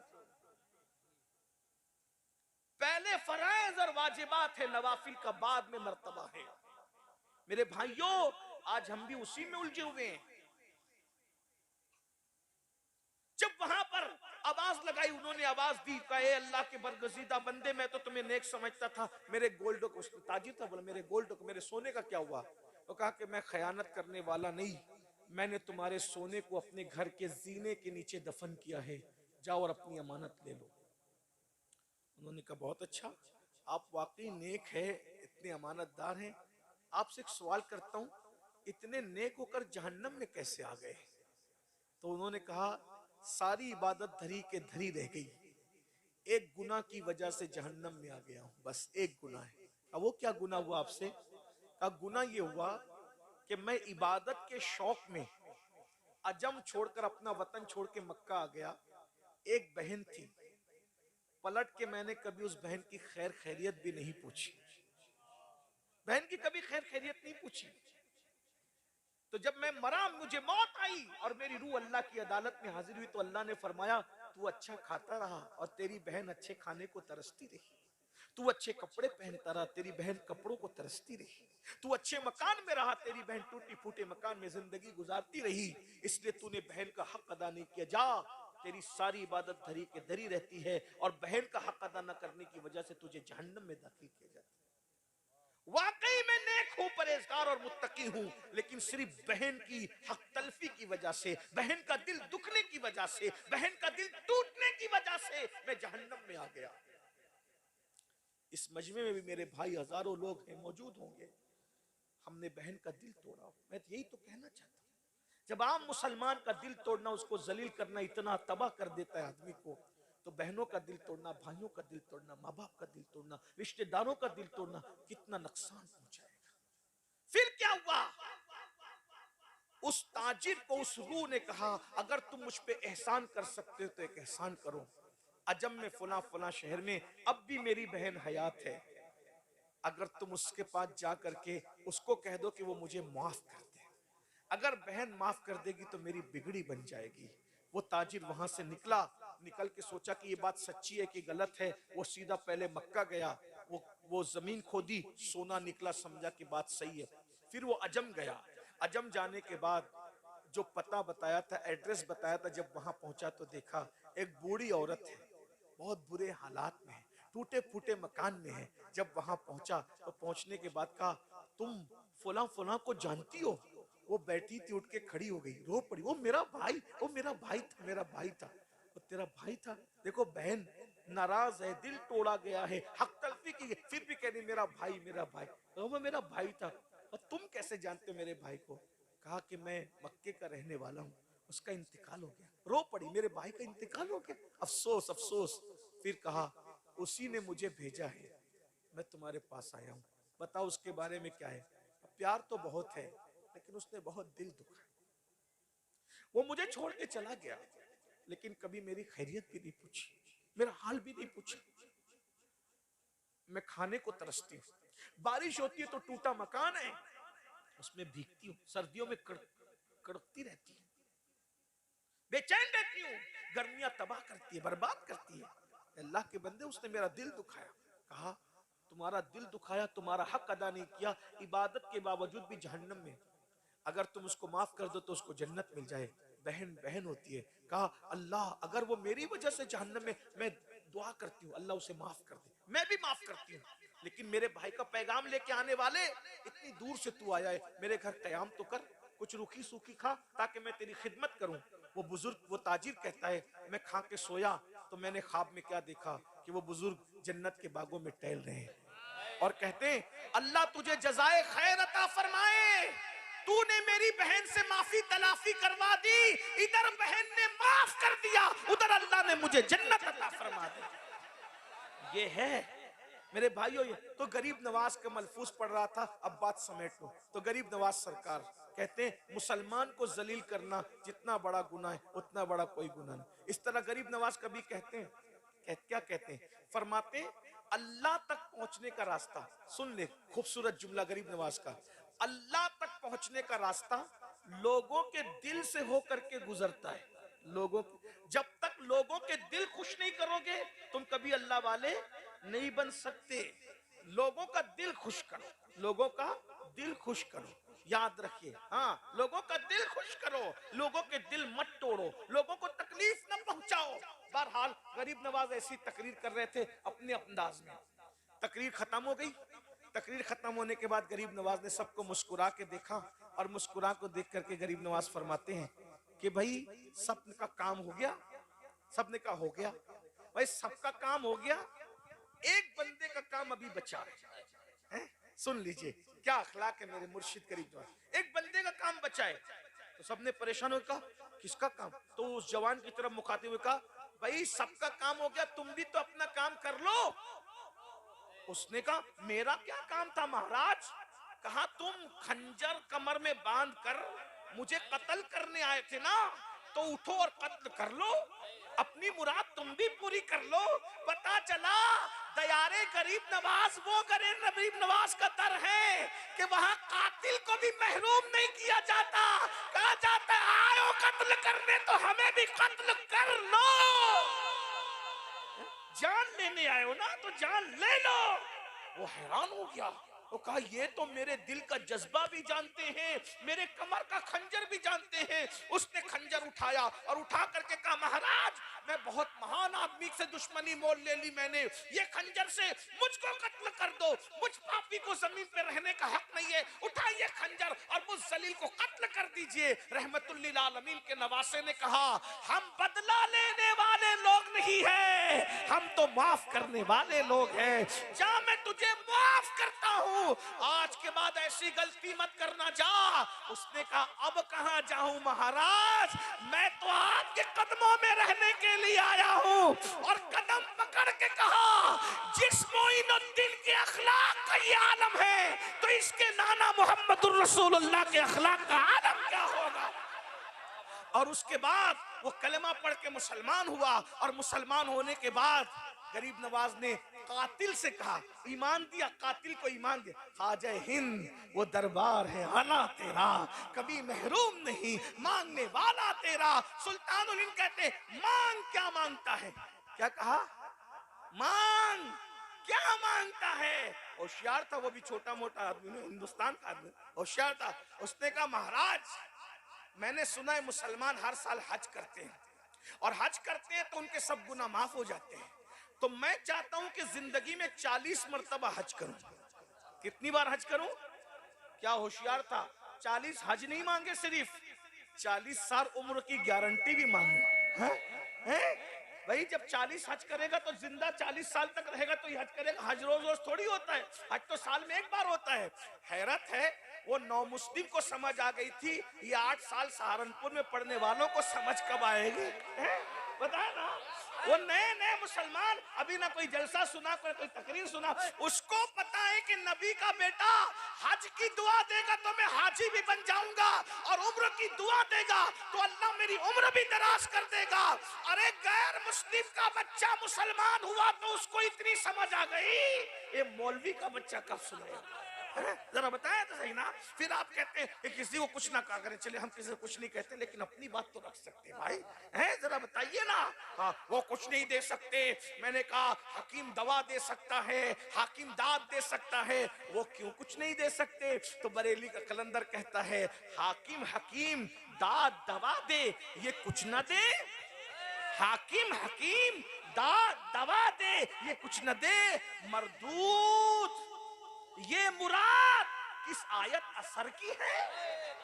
A: पहले फराइज और वाजिबात है, नवाफिल का बाद में मर्तबा है। मेरे भाइयों, आज हम भी उसी में उलझे हुए हैं। जब वहां पर आवाज लगाई, उन्होंने आवाज दी, कहा ए अल्लाह के बरगजीदा बंदे, मैं तो तुम्हें नेक समझता था, मेरे गोल्ड को, ताजिर था, बोला मेरे गोल्ड को, मेरे सोने का क्या हुआ? तो कहा कि मैं खयानत करने वाला नहीं, मैंने तुम्हारे सोने को अपने घर के जीने के नीचे दफन किया है, जाओ और अपनी अमानत ले लो। उन्होंने कहा बहुत अच्छा, आप वाकई नेक है, इतने अमानतदार हैं। आपसे एक सवाल करता हूं, इतने नेक होकर जहन्नम में कैसे आ गए? तो उन्होंने कहा सारी इबादत धरी के धरी रह गई, एक गुनाह की वजह से जहन्नम में आ गया हूं, बस एक गुनाह है। अब वो क्या गुनाह हुआ आपसे? कहा गुनाह ये हुआ कि मैं इबादत के शौक में अजम छोड़कर अपना वतन छोड़ के मक्का आ गया। एक बहन थी, पलट के मैंने कभी उस बहन की खैर खैरियत भी नहीं पूछी, बहन की कभी खैर खैरियत नहीं पूछी। तो जब मैं मरा, मुझे मौत आई और मेरी रूह अल्लाह की अदालत में हाजिर हुई, तो अल्लाह ने फरमाया तू अच्छा खाता रहा और तेरी बहन अच्छे खाने को तरसती रही, तू अच्छे कपड़े पहनता रहा, तेरी बहन कपड़ों को तरसती रही, तू अच्छे मकान में रहा, तेरी बहन टूटी फूटे मकान में जिंदगी गुजारती रही, इसलिए तूने बहन का हक अदा नहीं किया। जा, तेरी सारी इबादत धरी के धरी रहती है और बहन का हक अदा न करने की वजह से तुझे जहन्नम में दाखिल किया जाता है। वाकई में नेक हूं, परहेजगार और मुत्तकी हूं, लेकिन सिर्फ बहन की हक तलफी की वजह से, बहन का दिल दुखने की वजह से, बहन का दिल टूटने की वजह से मैं जहन्नम में आ गया। इस मजमे में भी मेरे भाई हजारों लोग हैं, मौजूद होंगे, हमने बहन का दिल तोड़ा। मैं तो यही तो कहना चाहता हूं, जब आम मुसलमान का दिल तोड़ना, उसको जलील करना इतना तबाह कर देता है आदमी को, तो बहनों का दिल तोड़ना, भाइयों का दिल तोड़ना, माँ बाप का दिल तोड़ना, रिश्तेदारों का दिल तोड़ना कितना नुकसान पहुंचाएगा। फिर क्या हुआ? उस ताजिर को उस रूह ने कहा अगर तुम मुझ पे एहसान कर सकते हो तो एक एहसान करो, अजम में फला फला शहर में अब भी मेरी बहन हयात है, अगर तुम उसके पास जा करके उसको कह दो कि वो मुझे माफ कर दे, अगर बहन माफ कर देगी तो मेरी बिगड़ी बन जाएगी। वो ताजिर वहां से निकला, निकल के सोचा कि ये बात सच्ची है कि गलत है। वो सीधा पहले मक्का गया, वो जमीन खोदी, सोना निकला, समझा कि बात सही है। फिर वो अजम गया, अजम जाने के बाद जो पता बताया था, एड्रेस बताया था, जब वहां पहुंचा तो देखा एक बूढ़ी औरत है, बहुत बुरे हालात में है, टूटे फूटे मकान में है। जब वहां पहुंचा तो पहुंचने के बाद कहा तुम फला फला को जानती हो? वो बैठी थी, उठ के खड़ी हो गई, रो पड़ी, वो मेरा भाई, वो मेरा भाई था, मेरा भाई था, वो तेरा भाई था। देखो बहन नाराज है, दिल तोड़ा गया है, हक तलफी की, फिर भी कह रही मेरा भाई, मेरा भाई, तो वो मेरा भाई था। और तुम कैसे जानते हो मेरे भाई को? कहा कि मैं मक्के का रहने वाला हूँ, उसका इंतकाल हो गया। रो पड़ी, मेरे भाई का इंतकाल हो गया, अफसोस अफसोस। फिर कहा उसी ने मुझे भेजा है, मैं तुम्हारे पास आया हूँ, बताओ उसके बारे में क्या है? प्यार तो बहुत है लेकिन उसने बहुत दिल दुखा, वो मुझे छोड़ के चला गया, लेकिन कभी मेरी खैरियत भी नहीं पूछी, मेरा हाल भी नहीं पूछा। मैं खाने को तरसती हूँ, बारिश होती है तो टूटा मकान है, उसमें भीगती हूँ, सर्दियों में कड़कती रहती हूँ, बेचैन रहती हूँ, गर्मियां तबाह करती है, बर्बाद करती है। अल्लाह के बंदे, उसने मेरा दिल दुखाया। कहा तुम्हारा दिल दुखाया, तुम्हारा हक अदा नहीं किया, इबादत के बावजूद भी जहन्नम में, अगर तुम उसको माफ कर दो तो उसको जन्नत मिल जाए। बहन बहन होती है। कहा अल्लाह अगर वो मेरी वजह से जहन्नम में, मैं दुआ करती हूँ अल्लाह उसे माफ कर दे, मैं भी माफ करती हूँ, लेकिन मेरे भाई का पैगाम लेके आने वाले, इतनी दूर से तू आया है, मेरे घर कयाम तो कर, कुछ रूखी सूखी खा ताकि मैं तेरी खिदमत करूं। वो बुजुर्ग, वो ताजिर कहता है मैं खा के सोया तो मैंने ख्वाब में क्या देखा कि वो बुजुर्ग जन्नत के बागों में टहल रहे हैं और कहते हैं अल्लाह तुझे जज़ाए खैर अता फरमाए, तूने मेरी बहन से माफी तलाफी करवा दी, इधर बहन ने माफ कर दिया, उधर अल्लाह ने मुझे जन्नत अता फरमा दी। ये है मेरे भाइयों। ये तो गरीब नवाज का मलफूज पढ़ रहा था, अब बात समेट लो। तो गरीब नवाज सरकार कहते हैं मुसलमान को जलील करना जितना बड़ा गुनाह है उतना बड़ा कोई गुनाह नहीं। इस तरह गरीब नवाज कभी कहते हैं, क्या कहते हैं, फरमाते अल्लाह तक पहुंचने का रास्ता, सुन ले खूबसूरत जुमला गरीब नवाज का, अल्लाह तक पहुंचने का रास्ता लोगों के दिल से होकर के गुजरता है। लोगों, जब तक लोगों के दिल खुश नहीं करोगे तुम कभी अल्लाह वाले नहीं बन सकते। लोगों का दिल खुश करो, लोगों का दिल खुश करो, याद रखिए। हाँ, लोगों का दिल खुश करो, लोगों के दिल मत तोड़ो, लोगों को तकलीफ न पहुंचाओ। बहरहाल गरीब नवाज ऐसी तकरीर कर रहे थे अपने अंदाज में। तकरीर खत्म हो गई, तकरीर खत्म होने के बाद गरीब नवाज ने सबको मुस्कुरा के देखा, और मुस्कुरा को देख करके गरीब नवाज फरमाते हैं कि भाई सबने का काम हो गया। सबने का हो गया भाई, सबका काम हो गया, एक बंदे का काम अभी बचा है। सुन लीजिए क्या अखलाक है मेरे मुर्शिद गरीब नवाज। एक बंदे का काम बचा है। तो सबने परेशान होकर कहा किसका काम? तो उस जवान की तरफ मुखातिब हुए कहा भाई सबका काम हो गया, तुम भी तो अपना काम कर लो। उसने कहा मेरा क्या काम था महाराज? कहा तुम खंजर कमर में बांध कर मुझे कत्ल करने आए थे ना, तो उठो और कत्ल कर लो, अपनी मुराद तुम भी पूरी कर लो। पता चला दयारे गरीब नवाज वो गरीब नवाज का दर है कि वहां कातिल को भी महरूम नहीं किया जाता। कहा जाता है आयो कत्ल करने तो हमें भी कत्ल कर लो। जान लेने आए हो ना तो जान ले लो। वो हैरान हो गया, वो कहा ये तो मेरे दिल का जज्बा भी जानते हैं, मेरे कमर का खंजर भी जानते हैं। उसने खंजर उठाया और उठा करके कहा महाराज मैं बहुत महान आदमी से दुश्मनी मोल ले ली मैंने, ये खंजर से मुझको कत्ल कर दो, मुझ पापी को जमीन पे रहने का हक नहीं है, उठाइए खंजर और मुझ जलील को कत्ल कर दीजिए। रहमतुल लिल आलमीन के नवासे ने कहा हम बदला लेने वाले लोग नहीं है, हम तो माफ करने वाले लोग हैं। जा मैं तुझे माफ करता हूँ, आज के बाद ऐसी गलती मत करना जा। उसने कहा अब कहां जाऊं महाराज, मैं तो आपके कदमों में रहने के लिए आया हूं। और कदम पकड़ के कहा जिस मोइनुद्दीन के अखलाक का ये आलम है तो इसके नाना मोहम्मदुर रसूलुल्लाह के अखलाक का आलम क्या होगा। और उसके बाद वो कलमा पढ़ के मुसलमान हुआ और मुसलमान होने के बाद गरीब नवाज ने कातिल से कहा, ईमान दिया, कातिल को ईमान दिया। ख्वाजा हिंद वो दरबार है आला तेरा, कभी महरूम नहीं, मांगने वाला तेरा। सुल्तानुल हिंद कहते मांग क्या मांगता है? क्या कहा? मांग क्या मांगता है? होशियार था वो भी, छोटा मोटा आदमी, हिंदुस्तान का आदमी होशियार था। उसने कहा महाराज मैंने सुना है मुसलमान हर साल हज करते हैं और हज करते हैं तो उनके सब गुनाह माफ हो जाते हैं, तो मैं चाहता हूं कि जिंदगी में 40 मरतबा हज करूं। कितनी बार हज करूं? क्या होशियार था, 40 हज नहीं मांगे, सिर्फ 40 साल उम्र की गारंटी भी मांगे। हैं? भाई जब 40 हज करेगा तो जिंदा 40 साल तक रहेगा तो हज करेगा। हज रोज रोज थोड़ी होता है, हज तो साल में एक बार होता है। हैरत है वो नौ मुस्लिम को समझ आ गई थी, ये 8 साल सहारनपुर में पढ़ने वालों को समझ कब आएगी? बताया ना, वो नए नए मुसलमान अभी ना कोई जलसा सुना कोई तकरीर सुना, उसको पता है कि नबी का बेटा हज की दुआ देगा तो मैं हाजी भी बन जाऊंगा, और उम्र की दुआ देगा तो अल्लाह मेरी उम्र भी दराज कर देगा। अरे गैर मुस्लिम का बच्चा मुसलमान हुआ तो उसको इतनी समझ आ गई, ये मौलवी का बच्चा कब सुनेगा? जरा बताया तो सही ना। फिर आप कहते हैं कि किसी को कुछ ना कहा करें, चलिए हम किसी को कुछ नहीं कहते लेकिन अपनी बात तो रख सकते हैं भाई, हैं? जरा बताइए ना। हाँ वो कुछ नहीं दे सकते, मैंने कहा हकीम दवा दे सकता है, हाकिम दाद दे सकता है, वो क्यों कुछ नहीं दे सकते? तो बरेली का कलंदर कहता है हाकिम हकीम दाद दवा दे ये कुछ ना दे, हाकिम हकीम दाद दवा दे ये कुछ न दे, मरदूद ये मुराद किस आयत असर की है?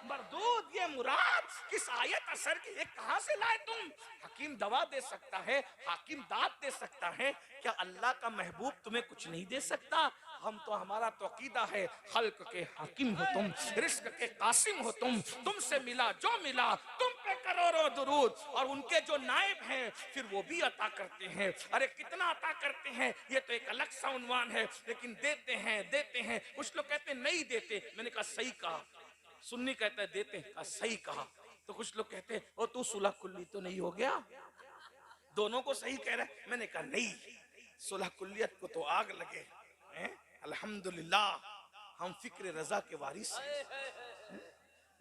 A: मरदूद ये मुराद किस आयत असर की? ये कहां से लाए तुम? हकीम दवा दे सकता है, हाकिम दाद दे सकता है, क्या अल्लाह का महबूब तुम्हें कुछ नहीं दे सकता? हम तो हमारा तो अकीदा है खल्क के हाकिम हो तुम, रिस्क के कासिम हो तुम, तुमसे मिला जो मिला तुम पे करोड़ों दुरूद, और उनके जो नायब हैं फिर वो भी अता करते हैं। अरे कितना अता करते हैं ये तो एक अलग सा उन्वान है, लेकिन देते हैं। कुछ लोग कहते हैं नहीं देते, मैंने कहा सही कहा। सुन्नी कहता है देते हैं, कहा सही कहा। तो कुछ लोग कहते हैं ओ तू सुलह कुल्ली तो नहीं हो गया? दोनों को सही कह रहा है। मैंने कहा नहीं, सुलह कुल्लियत को तो आग लगे, अल्हम्दुलिल्लाह हम फिक्र रजा के वारिस हैं।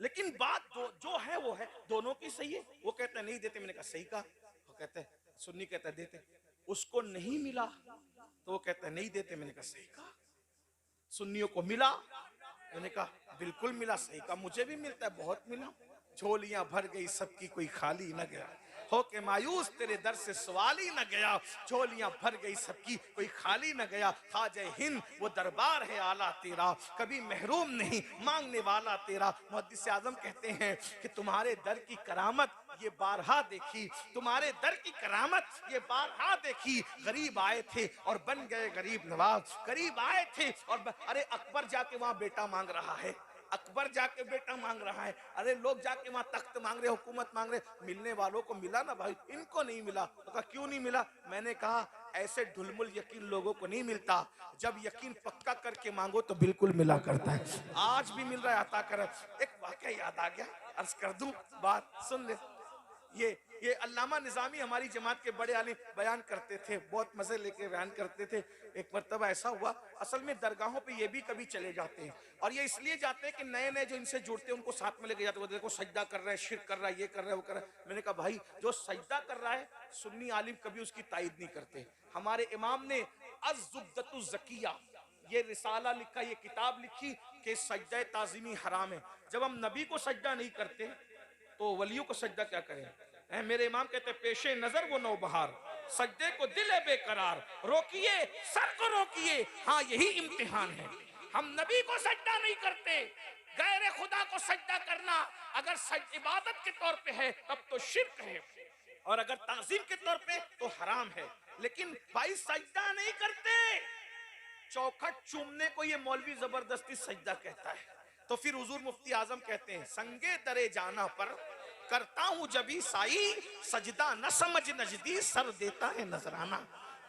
A: लेकिन बात जो है वो है, दोनों की सही है। वो कहता है नहीं देते, मैंने कहा सही कहा। वो कहता है, सुन्नी कहता है देते, उसको नहीं मिला तो वो कहता है नहीं देते, मैंने कहा सही कहा। सुन्नियों को मिला, मैंने कहा बिल्कुल मिला, सही कहा। मुझे भी मिलता है, बहुत मिला, झोलियां भर गई सबकी कोई खाली न गया। हो के मायूस तेरे दर से सवाल ही न गया, झोलियां भर गई सबकी कोई खाली न गया। ख्वाजा हिंद वो दरबार है आला तेरा, कभी महरूम नहीं मांगने वाला तेरा। मुहद्दिस आज़म कहते हैं कि तुम्हारे दर की करामत ये बारहा देखी, तुम्हारे दर की करामत ये बारहा देखी। गरीब आए थे और बन गए गरीब नवाज, गरीब आए थे और अरे अकबर जाके वहां बेटा मांग रहा है, अकबर जाके बेटा मांग रहा है, अरे लोग जाके वहां तख्त मांग रहे, हुकूमत मांग रहे, मिलने वालों को मिला ना भाई, इनको नहीं मिला। तो कहा क्यों नहीं मिला? मैंने कहा ऐसे ढुलमुल यकीन लोगों को नहीं मिलता, जब यकीन पक्का करके मांगो तो बिल्कुल मिला करता है। आज भी मिल रहा है, अता कर। एक वाकया याद आ गया, अर्ज कर दूं, बात सुन ले। ये अल्लामा निजामी हमारी जमात के बड़े आलिम बयान करते थे, बहुत मजे लेके बयान करते थे। एक मर्तबा ऐसा हुआ, असल में दरगाहों पे ये भी कभी चले जाते हैं, और ये इसलिए जाते हैं कि नए नए जो इनसे जुड़ते हैं उनको साथ में लेके जाते हैं। देखो सजदा कर रहा है, शिरक कर रहा है, ये कर रहा है, वो कर रहा है। मैंने कहा भाई जो सजदा कर रहा है सुन्नी आलिम कभी उसकी तायद नहीं करते। हमारे इमाम ने अज़्ज़ुब्दतुज़ ज़किया ये रिसाला लिखा, ये किताब लिखी कि सजदा ताज़ीमी हराम है। जब हम नबी को सजदा नहीं करते तो वलियों को सजदा क्या करें? मेरे इमाम कहते हैं पेशे नजर वो नौबहार, सजदे को दिल है बेकरार, रोकिए सर को रोकिए, हाँ यही इम्तिहान है। हम नबी को सजदा नहीं करते, गैर खुदा को सजदा करना अगर इबादत के तौर पे है तब तो शिर्क है, और अगर ताज़ीम के तौर पे तो हराम है। लेकिन भाई सजदा नहीं करते, चौखट चूमने को ये मौलवी जबरदस्ती सजदा कहता है। तो फिर हुजूर मुफ्ती आजम कहते हैं संगे दरे जाना पर करता हूं जबी साई, सजदा न समझ नजदी सर देता है नजराना।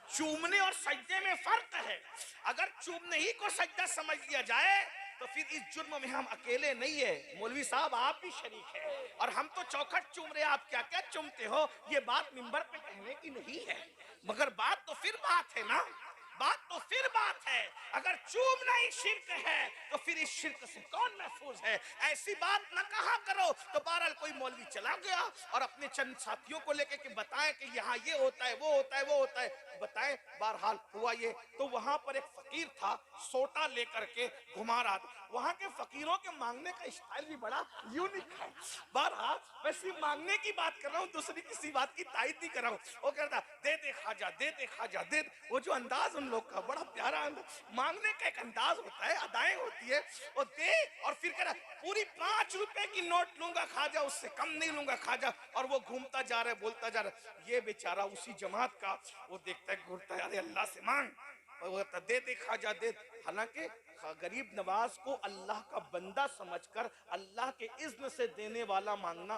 A: चूमने और सजदे में फर्क है। अगर चूमने ही को सजदा समझ लिया जाए तो फिर इस जुर्म में हम अकेले नहीं है, मौलवी साहब आप भी शरीक है, और हम तो चौखट चूम रहे, आप क्या क्या चूमते हो? ये बात मिंबर पे कहने की नहीं है, मगर बात तो फिर बात है ना, बात तो फिर बात है। अगर चूमना ही शिर्क है तो फिर इस शिर्क से कौन महफूज है? ऐसी बात न कहा करो। तो बहरहाल कोई मौलवी चला गया और अपने चंद साथियों को लेके कि बताएं कि यहाँ ये होता है, वो होता है, वो होता है, बताएं। बहरहाल हुआ ये, तो वहां पर एक फकीर था, सोटा लेकर के घुमा रहा था। वहां के फकीरों के मांगने का स्टाइल भी बड़ा यूनिक है। बहरहाल मैं सिर्फ मांगने की बात कर रहा हूँ, दूसरी किसी बात की तायद नहीं कर रहा हूँ। वो कहता दे दे खाजा, दे दे खाजा, दे। वो जो अंदाज उन लोग का बड़ा प्यारा अंदाज, मांगने का एक अंदाज होता है, अदाएं होती है, वो दे और फिर कह रहा पूरी 5 रुपए की नोट लूंगा खाजा, उससे कम नहीं लूंगा खाजा। और वो घूमता जा रहा है, बोलता जा रहा है। ये बेचारा उसी जमात का, वो देखता है, घूरता है, अरे अल्लाह से मांग, और वो कहता दे दे खाजा दे। हालांकि गरीब नवाज को अल्लाह का बंदा समझकर अल्लाह के इज्न से देने वाला मांगना,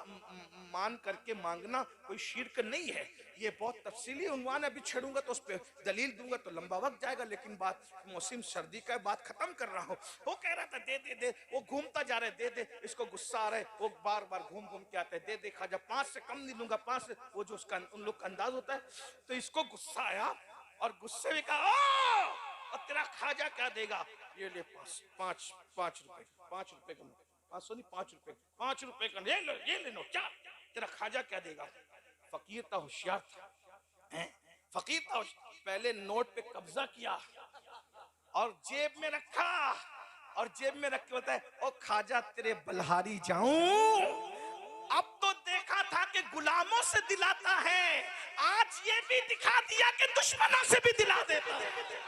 A: मान करके मांगना कोई शिर्क नहीं है। ये बहुत तफसीली उन्वान है, अभी छेड़ूंगा तो उस पर दलील दूंगा तो लंबा वक्त जाएगा, लेकिन बात मौसम सर्दी का बात खत्म कर रहा हूँ। वो कह रहा था दे दे दे, वो घूमता जा रहा है, दे दे, इसको गुस्सा आ रहा है, वो बार बार घूम घूम के आता है, दे दे खाजा, 5 से कम नहीं लूंगा, 5 से, वो जो उसका उन लोग का अंदाज होता है। तो इसको गुस्सा आया और गुस्से में कहा और तेरा खाजा क्या देगा? ये ले 5 रुपए, 5 रुपए का, 500 नहीं, 5 रुपए, 5 रुपए का, ये ले लो, क्या तेरा खाजा क्या देगा? फकीर था, होशियार था, फकीर था, पहले नोट पे कब्जा किया और जेब में रखा, और जेब में रख के बताए ओ खाजा तेरे बलहारी जाऊं। अब तो देखा था कि गुलामों से दिलाता है, आज ये भी दिखा दिया कि दुश्मनों से भी दिला देता है।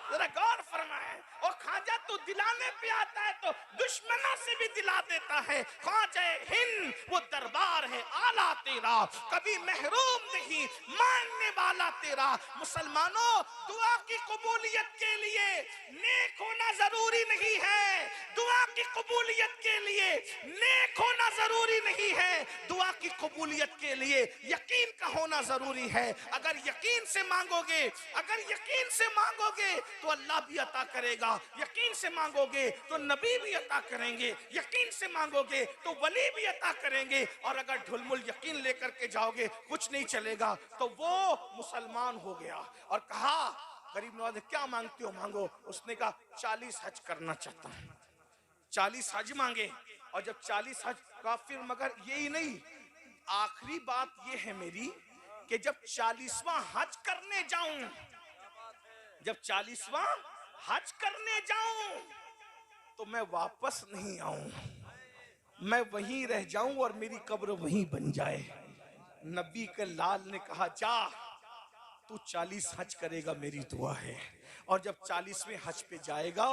A: जरा गौर फरमाए, और खाजा तू दिलाने पे आता है तो दुश्मनों से भी दिला देता है। ख्वाजा हिंद वो दरबार है आला तेरा, कभी महरूम नहीं मांगने वाला तेरा। मुसलमानों, दुआ की कबूलियत के लिए नेक होना जरूरी नहीं है, दुआ की कबूलियत के लिए नेक होना जरूरी नहीं है, दुआ की कबूलियत के लिए यकीन का होना जरूरी है। अगर यकीन से मांगोगे, अगर यकीन से मांगोगे तो अल्लाह भी अता करेगा, यकीन से मांगोगे तो नबी भी अता करेंगे, यकीन से मांगोगे तो वली भी अता करेंगे। और अगर ढुलमुल यकीन लेकर के जाओगे कुछ नहीं चलेगा, तो वो मुसलमान हो गया। और कहा गरीब नवाज क्या मांगते हो? मांगो। उसने कहा 40 हज करना चाहता हूं। 40 हज मांगे, और जब 40 हज का, फिर मगर यही नहीं, आखिरी बात यह है मेरी कि जब 40वां हज करने जाऊं, जब 40वां हज करने जाऊं तो मैं वापस नहीं आऊं, मैं वहीं रह जाऊं और मेरी कब्र वहीं बन जाए। नबी के लाल ने कहा, जा तू 40 हज करेगा, मेरी दुआ है। और जब 40वें हज पे जाएगा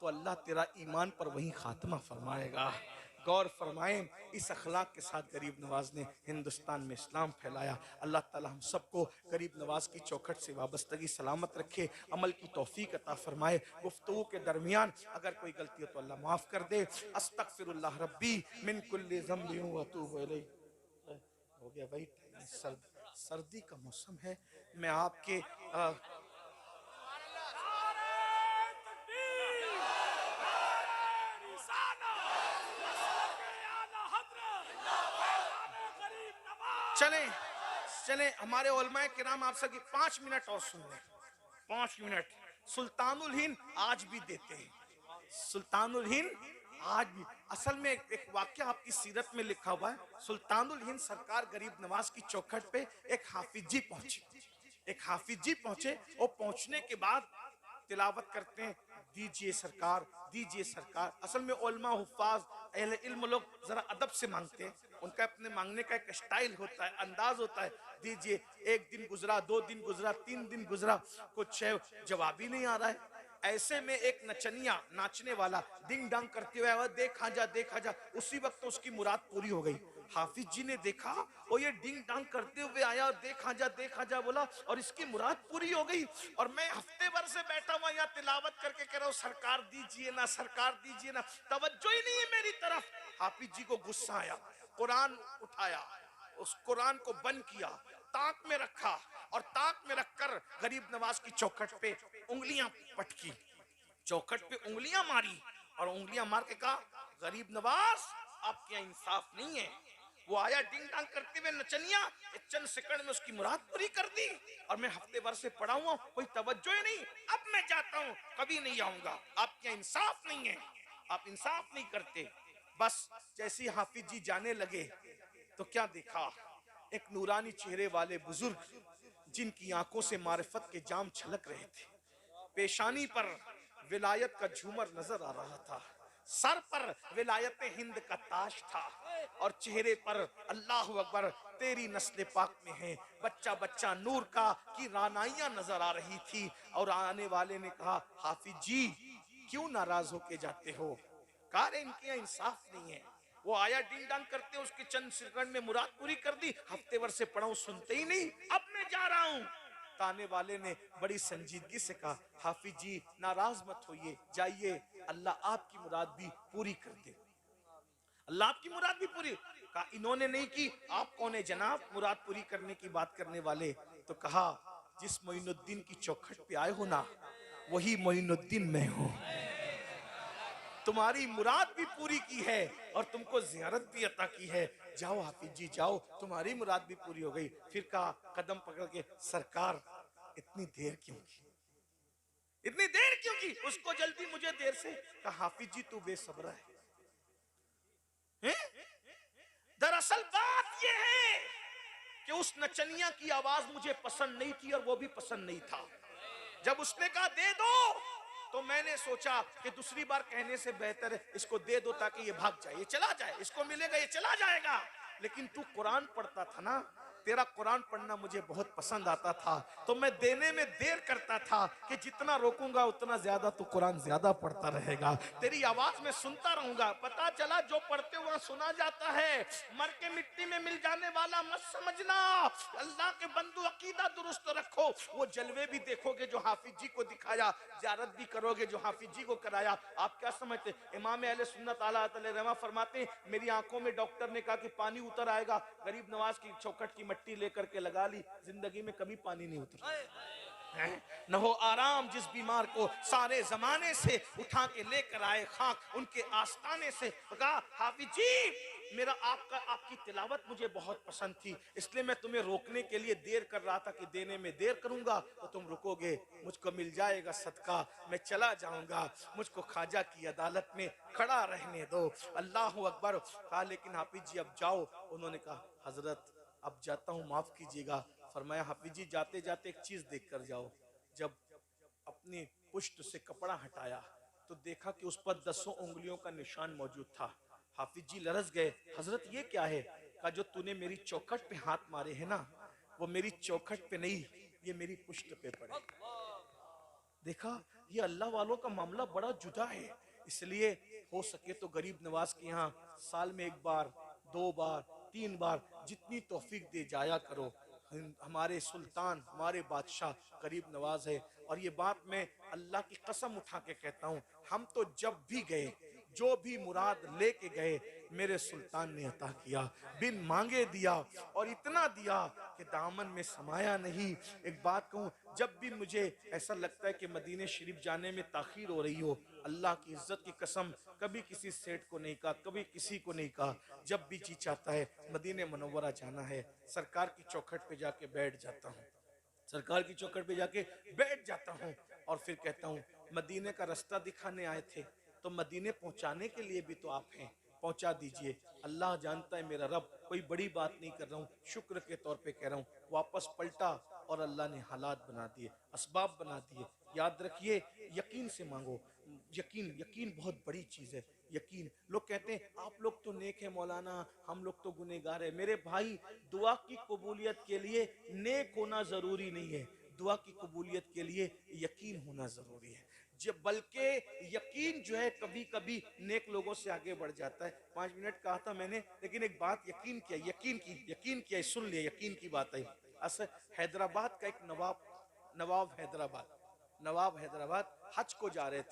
A: तो अल्लाह तेरा ईमान पर वहीं खात्मा फरमाएगा। गौर फरमाएं, इस अखलाक के साथ गरीब नवाज ने हिंदुस्तान में इस्लाम फैलाया। अल्लाह ताला हम सबको गरीब नवाज की चौखट से वाबस्तगी सलामत रखे, अमल की तौफीक अता फरमाए। गुफ्तगू के दरमियान अगर कोई गलती हो तो अल्लाह माफ कर दे। अस्तगफिरुल्लाह रब्बी मिन कुल्ली ज़ंबि व अतूबु इलैह। हो गया भाई, सर्दी का मौसम है। मैं आपके चले चले हमारे उलमाए किराम आप सबकी 5 मिनट और सुन लें। 5 मिनट सुल्तानुल हिंद आज भी देते हैं। सुल्तानुल हिंद आज भी, असल में एक वाक्य आपकी सीरत में लिखा हुआ है। सुल्तानुल हिंद सरकार गरीब नवाज की चौखट पे एक हाफिज जी पहुंचे और पहुंचने के बाद तिलावत करते हैं, दीजिए सरकार, दीजिए सरकार। असल में उलमा हुफ्फाज अहले इल्म लोग जरा अदब से मांगते हैं, उनका अपने मांगने का एक स्टाइल होता है, अंदाज होता है। दीजिए। एक दिन गुजरा, 2 दिन गुजरा, 3 दिन गुजरा, कुछ जवाब ही नहीं आ रहा है। ऐसे में एक नचनिया, नाचने वाला डिंग डांग करते हुए आया, देखा जा देखा जा। उसी वक्त तो उसकी मुराद पूरी हो गई। हाफिज जी ने देखा और ये डिंग डांग करते हुए आया और देखा जा बोला और इसकी मुराद पूरी हो गई। और मैं हफ्ते भर से बैठा हुआ यहाँ तिलावत करके कह रहा हूँ, सरकार दीजिए ना, सरकार दीजिए ना, तवज्जो ही नहीं है मेरी तरफ। हाफिज जी को गुस्सा आया, कुरान उठाया, उस कुरान को बंद किया, ताक में रखा और ताक में रखकर गरीब नवाज की चौखट पे उंगलियां पटकी, चौखट पे उंगलियां मारी और उंगलियां मार के कहा, गरीब नवाज आपके यहाँ इंसाफ नहीं है। वो आया डिंग डांग करते हुए नचनिया, चंद सेकंड में उसकी मुराद पूरी कर दी। और मैं हफ्ते भर से पड़ा हुआ, कोई तवज्जो ही नहीं। अब मैं जाता हूँ, कभी नहीं आऊंगा, आपके यहाँ इंसाफ नहीं है, आप इंसाफ नहीं करते। बस जैसे हाफिज जी जाने लगे तो क्या देखा, एक नूरानी चेहरे वाले बुजुर्ग जिनकी आंखों से मारिफत के जाम छलक रहे थे, पेशानी पर विलायत का झूमर नजर आ रहा था, सर पर विलायत हिंद का ताज था और चेहरे पर अल्लाह अकबर तेरी नस्ल पाक में है, बच्चा बच्चा नूर का की रानाइयां नजर आ रही थी। और आने वाले ने कहा, हाफिज जी क्यों नाराज होके जाते हो? कहा इनके यहाँ इंसाफ नहीं है। वो आया डिंग डांग करते, उसके चंद सेकंड में मुराद पूरी कर दी। हफ्ते भर से पढ़ा हूं, सुनते ही नहीं, अब मैं जा रहा हूं। ताने वाले ने बड़ी संजीदगी से कहा, हाफिज जी नाराज मत होइए, जाइए, अल्लाह आपकी मुराद भी पूरी कर दे, अल्लाह आपकी मुराद भी पूरी। कहा इन्होंने नहीं की, आप कौन है जनाब मुराद पूरी करने की बात करने वाले? तो कहा जिस मोइनुद्दीन की चौखट पे आए हो ना, वही मोइनुद्दीन मैं हूं। तुम्हारी मुराद भी पूरी की है और तुमको ज़ियारत भी अता की है। जाओ हाफिज जी जाओ, तुम्हारी मुराद भी पूरी हो गई। फिर कहा कदम पकड़ के, सरकार इतनी देर क्यों की, इतनी देर क्यों की? उसको जल्दी, मुझे देर से। कहा हाफिज जी तू बेसब्र है? दरअसल बात यह है कि उस नचनिया की आवाज मुझे पसंद नहीं थी और वो भी पसंद नहीं था। जब उसने कहा दे दो तो मैंने सोचा कि दूसरी बार कहने से बेहतर है इसको दे दो ताकि ये भाग जाए, ये चला जाए, इसको मिलेगा ये चला जाएगा। लेकिन तू कुरान पढ़ता था ना, तेरा कुरान पढ़ना मुझे बहुत पसंद आता था, तो मैं देने में देर करता था कि जितना रोकूंगा उतना ज्यादा तू कुरान ज्यादा पढ़ता रहेगा, तेरी आवाज में सुनता रहूंगा। पता चला जो पढ़ते हुआ सुना जाता है, मर के मिट्टी में मिल जाने वाला मत समझना। अल्लाह के बंदू अकीदा दुरुस्त रखो। वो जलवे भी देखोगे जो हाफिज जी को दिखाया, ज़ियारत भी करोगे जो हाफिज जी को कराया। आप क्या समझते, इमाम अहले सुन्नत आला रहमा फरमाते हैं, मेरी आंखों में डॉक्टर ने कहा कि पानी उतर आएगा, गरीब नवाज की चौखट की मट्टी लेकर के लगा ली, जिंदगी में कभी पानी नहीं उतरा। न हो आराम जिस बीमार को सारे जमाने से उठा के लेकर आए खाक उनके आस्ताने से। कहा हाफिज जी मेरा आपकी तिलावत मुझे बहुत पसंद थी, इसलिए मैं तुम्हें रोकने के लिए देर कर रहा था कि देने में देर करूंगा तो तुम रुकोगे, मुझको मिल जाएगा सदका, मैं चला जाऊंगा, मुझको ख्वाजा की अदालत में खड़ा रहने दो। अल्लाह अकबर। कहा लेकिन हाफिज जी अब जाओ। उन्होंने कहा हजरत अब जाता हूँ, माफ कीजिएगा। फरमाया हाफिज जी जाते जाते एक चीज देख कर जाओ। जब अपनी पुश्त से कपड़ा हटाया तो देखा कि उस पर 10 उंगलियों का निशान मौजूद था। हाफिज जी लरस गए, हजरत ये क्या है? कहा जो तूने मेरी चौखट पे हाथ मारे हैं ना, वो मेरी चौखट पे नहीं, ये मेरी पुश्त पे पड़े। देखा, ये अल्लाह वालों का मामला बड़ा जुदा है। इसलिए हो सके तो गरीब नवाज के यहाँ साल में 1 बार, 2 बार, 3 बार, जितनी तौफीक दे जाया करो। हमारे सुल्तान, हमारे बादशाह गरीब नवाज है। और ये बात मैं अल्लाह की कसम उठा के कहता हूँ, हम तो जब भी गए, जो भी मुराद लेके गए, मेरे सुल्तान ने अता किया, बिन मांगे दिया, और इतना दिया कि दामन में समाया नहीं। एक बात कहूँ, जब भी मुझे ऐसा लगता है कि मदीने शरीफ जाने में ताखीर हो रही हो, अल्लाह की इज्जत की कसम कभी किसी सेठ को नहीं कहा, कभी किसी को नहीं कहा, जब भी जी चाहता है मदीने मुनव्वरा जाना है, सरकार की चौखट पे जाके बैठ जाता हूँ, सरकार की चौखट पे जाके बैठ जाता हूँ। और फिर कहता हूँ, मदीने का रास्ता दिखाने आए थे, तो मदीने पहुंचाने के लिए भी तो आप हैं, पहुंचा दीजिए। अल्लाह जानता है मेरा रब, कोई बड़ी बात नहीं कर रहा हूँ, शुक्र के तौर पे कह रहा हूँ। वापस पलटा और अल्लाह ने हालात बना दिए, असबाब बना दिए। याद रखिए, यकीन से मांगो। यकीन, यकीन बहुत बड़ी चीज है। यकीन, लोग कहते हैं आप लोग तो नेक है मौलाना, हम लोग तो गुनहगार है। मेरे भाई, दुआ की कबूलियत के लिए नेक होना जरूरी नहीं है, दुआ की कबूलियत के लिए यकीन होना जरूरी है। जब बल्कि यकीन जो है कभी कभी नेक लोगों से आगे बढ़ जाता है। 5 मिनट कहा था मैंने, लेकिन एक बात यकीन किया, यकीन किया, सुन लिया, यकीन की बात है। असल हैदराबाद का एक नवाब हैदराबाद हज को जा रहे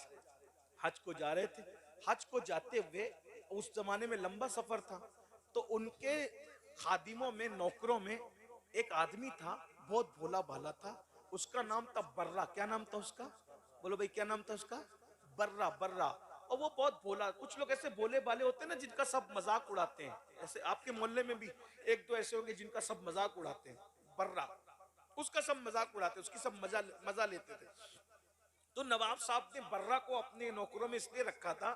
A: थे, हज को जाते हुए, उस जमाने में लंबा सफर था, तो उनके खादिमों में, नौकरों में एक आदमी था, बहुत भोला भाला था। उसका नाम था बर्रा। क्या नाम था उसका? बोलो भाई, क्या नाम था उसका? बर्रा। और वो बहुत भोला, कुछ लोग ऐसे भोले भाले होते हैं ना जिनका सब मजाक उड़ाते हैं, ऐसे आपके मोहल्ले में भी 1-2 ऐसे होंगे जिनका सब मजाक उड़ाते हैं। बर्रा, उसका सब मजाक उड़ाते, उसकी सब मजा लेते थे। तो नवाब साहब ने बर्रा को अपने नौकरों में इसलिए रखा था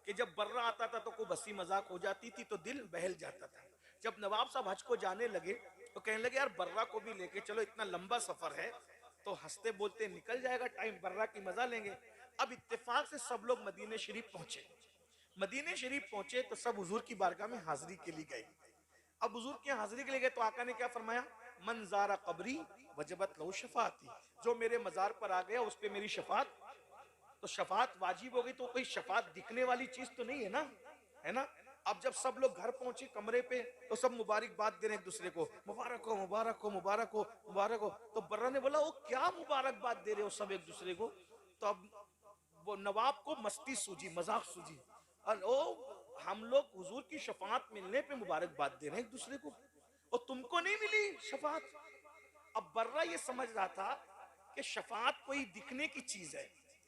A: कि जब बर्रा आता था तो कोई हंसी मजाक हो जाती थी, तो दिल बहल जाता था। जब नवाब साहब हज को जाने लगे तो कहने लगे, यार बर्रा को भी लेके चलो, इतना लंबा सफर है, तो हंसते बोलते निकल जाएगा टाइम, बर्रा की मजा लेंगे। अब इत्तेफाक से सब लोग मदीने शरीफ पहुंचे तो सब हुजूर की बारगाह में हाजिरी के लिए गए। अब हुजूर की हाजिरी के लिए गए तो आका ने क्या फरमाया? मन ज़ारा कब्री वजबत लहू शफाअती, जो मेरे मजार पर आ गया उस पे मेरी शफात, तो शफात वाजिब हो गई। तो कोई शफात दिखने वाली चीज तो नहीं है ना, है ना। अब जब सब लोग घर पहुंचे कमरे पे, तो सब मुबारकबाद दे रहे एक दूसरे को, मुबारक हो, मुबारक हो, मुबारक हो, मुबारक हो। तो बर्रा ने बोला, वो क्या मुबारकबाद दे रहे हो सब एक दूसरे को? तो अब वो नवाब को मस्ती सूझी, मजाक सूझी, और ओ हम लोग हुजूर की शफात मिलने पे मुबारकबाद दे रहे हैं एक दूसरे को, और तुमको नहीं मिली शफात। अब बर्रा ये समझ रहा था कि शफात कोई दिखने की चीज है,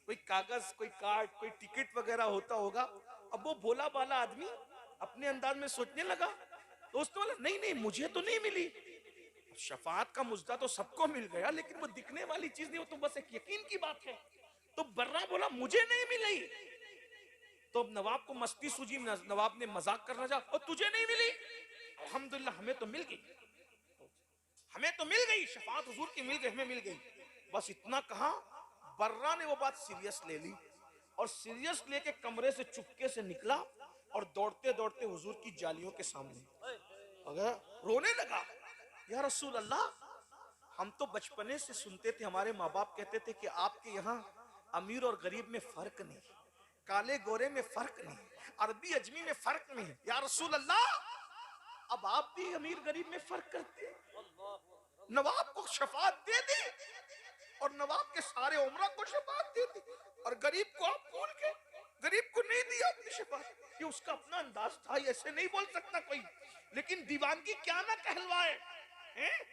A: कोई कागज, कोई कार्ड, कोई टिकट वगैरह होता होगा। अब वो भोला भाला आदमी अपने अंदाज में सोचने लगा, तो उसने बोला, नहीं नहीं, मुझे तो नहीं मिली। शफात का मुजदा तो सबको मिल गया, लेकिन वो दिखने वाली चीज नहीं, वो तो बस एक यकीन की बात है। तो बर्रा बोला, मुझे नहीं मिली। तो अब नवाब को मस्ती सूझी, नवाब ने मजाक करना चाहा, और तुझे नहीं मिली? अल्हम्दुलिल्लाह, हमें तो मिल गई, हमें तो मिल गई शफात, हुजूर की मिल गई, हमें मिल गई। बस इतना कहा, बर्रा ने वो बात सीरियस ले ली, और सीरियस लेके कमरे से चुपके से निकला, और दौड़ते दौड़ते हुजूर की जालियों के सामने अगर रोने लगा, या रसूल अल्लाह, हम तो बचपने से सुनते थे, हमारे माँ बाप कहते थे कि आपके यहाँ अमीर और गरीब में फर्क नहीं, काले गोरे में फर्क नहीं, अरबी अजमी में फर्क नहीं। या रसूल अल्लाह, अब आप भी अमीर गरीब में फर्क करते हैं? नवाब को शफात दे दी, और नवाब के सारे उमरा को शफात दे दी, और गरीब को आप भूल गए, गरीब को नहीं दिया अपनी शफात। ये उसका अपना अंदाज था, ऐसे नहीं बोल सकता कोई। लेकिन दीवानगी क्या ना कहलवाए,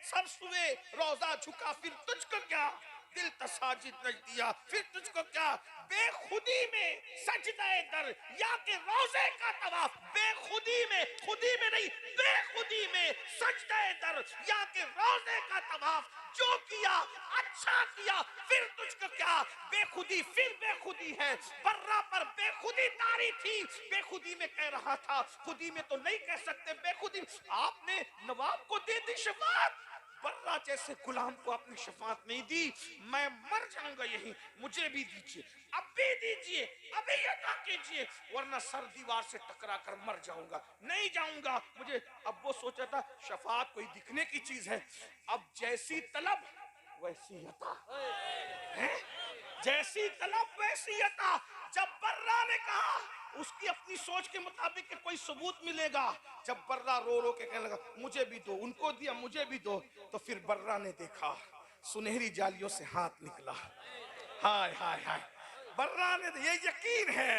A: सर सुए रोजा झुका, फिर तुझको क्या, दिल तसाजिद नच दिया, फिर तुझको क्या, बेखुदी में सजदाए दर या के रोजे का तवाफ, बेखुदी में, खुदी में नहीं, बेखुदी में सजदाए दर या के रोजे का तवाफ, जो किया अच्छा किया, फिर तुझको क्या, बेखुदी फिर बेखुदी है। बर्रा पर बेखुदी तारी थी, बेखुदी में कह रहा था, खुदी में तो नहीं कह सकते, बेखुदी। आपने नवाब को दे दी शफात, बर्रा जैसे गुलाम को आपने शफात नहीं दी, मैं मर जाऊंगा यही, मुझे भी दीजिए, अब भी दीजिए, अभी अता कीजिए, वरना सर दीवार से टकरा कर मर जाऊंगा, नहीं जाऊंगा मुझे। अब वो सोचा था शफात कोई दिखने की चीज है, अब जैसी तलब वैसी अता है, जैसी तलब वैसी अता। जब बर्रा ने कहा उसकी अपनी सोच के मुताबिक कि कोई सबूत मिलेगा, जब बर्रा रो रो के कहने लगा मुझे भी दो, उनको दिया मुझे भी दो, तो फिर बर्रा ने देखा सुनहरी जालियों से हाथ निकला। हाय हाय हाय, बर्रा ने, ये यकीन है,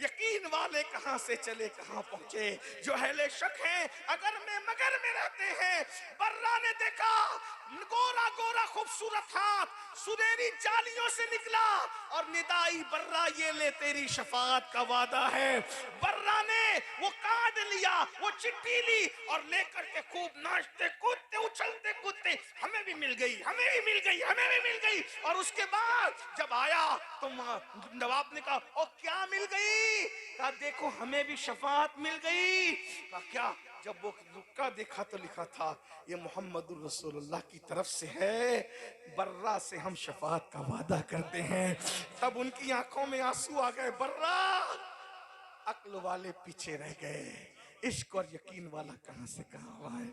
A: यकीन वाले कहां से चले कहां पहुंचे, जो अहले शक हैं अगर में मगर में रहते हैं। बर्रा ने देखा गोरा गोरा खूबसूरत हाथ सुनहरी जालियों से निकला और निदाई, बर्रा ये ले तेरी शफात का वादा है। बर्रा ने वो कार्ड लिया, वो चिट्ठी ली और लेकर के खूब नाचते कूदते उछलते कूदते, हमें भी मिल गई, हमें भी मिल गई, हमें भी मिल गई। और उसके बाद जब आया तो नवाब ने कहा ओ क्या मिल गई, कहा देखो हमें भी शफात मिल गई। कहा क्या, जब वो रुक्का देखा तो लिखा था ये मोहम्मदुर रसूलुल्लाह की तरफ से है, बर्रा से हम शफात का वादा करते हैं। तब उनकी आंखों में आंसू आ गए, बर्रा अक्ल वाले पीछे रह गए, इश्क और यकीन वाला कहां से कहां हुआ है।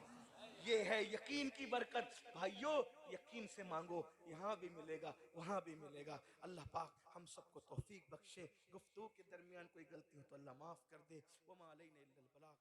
A: ये है यकीन की बरकत भाइयों, यकीन से मांगो, यहाँ भी मिलेगा वहां भी मिलेगा। अल्लाह पाक हम सबको तौफीक बख्शे। गुफ्तगू के दरमियान कोई गलती हो तो अल्लाह माफ कर दे। वमा अलैना इल्लल बलाग।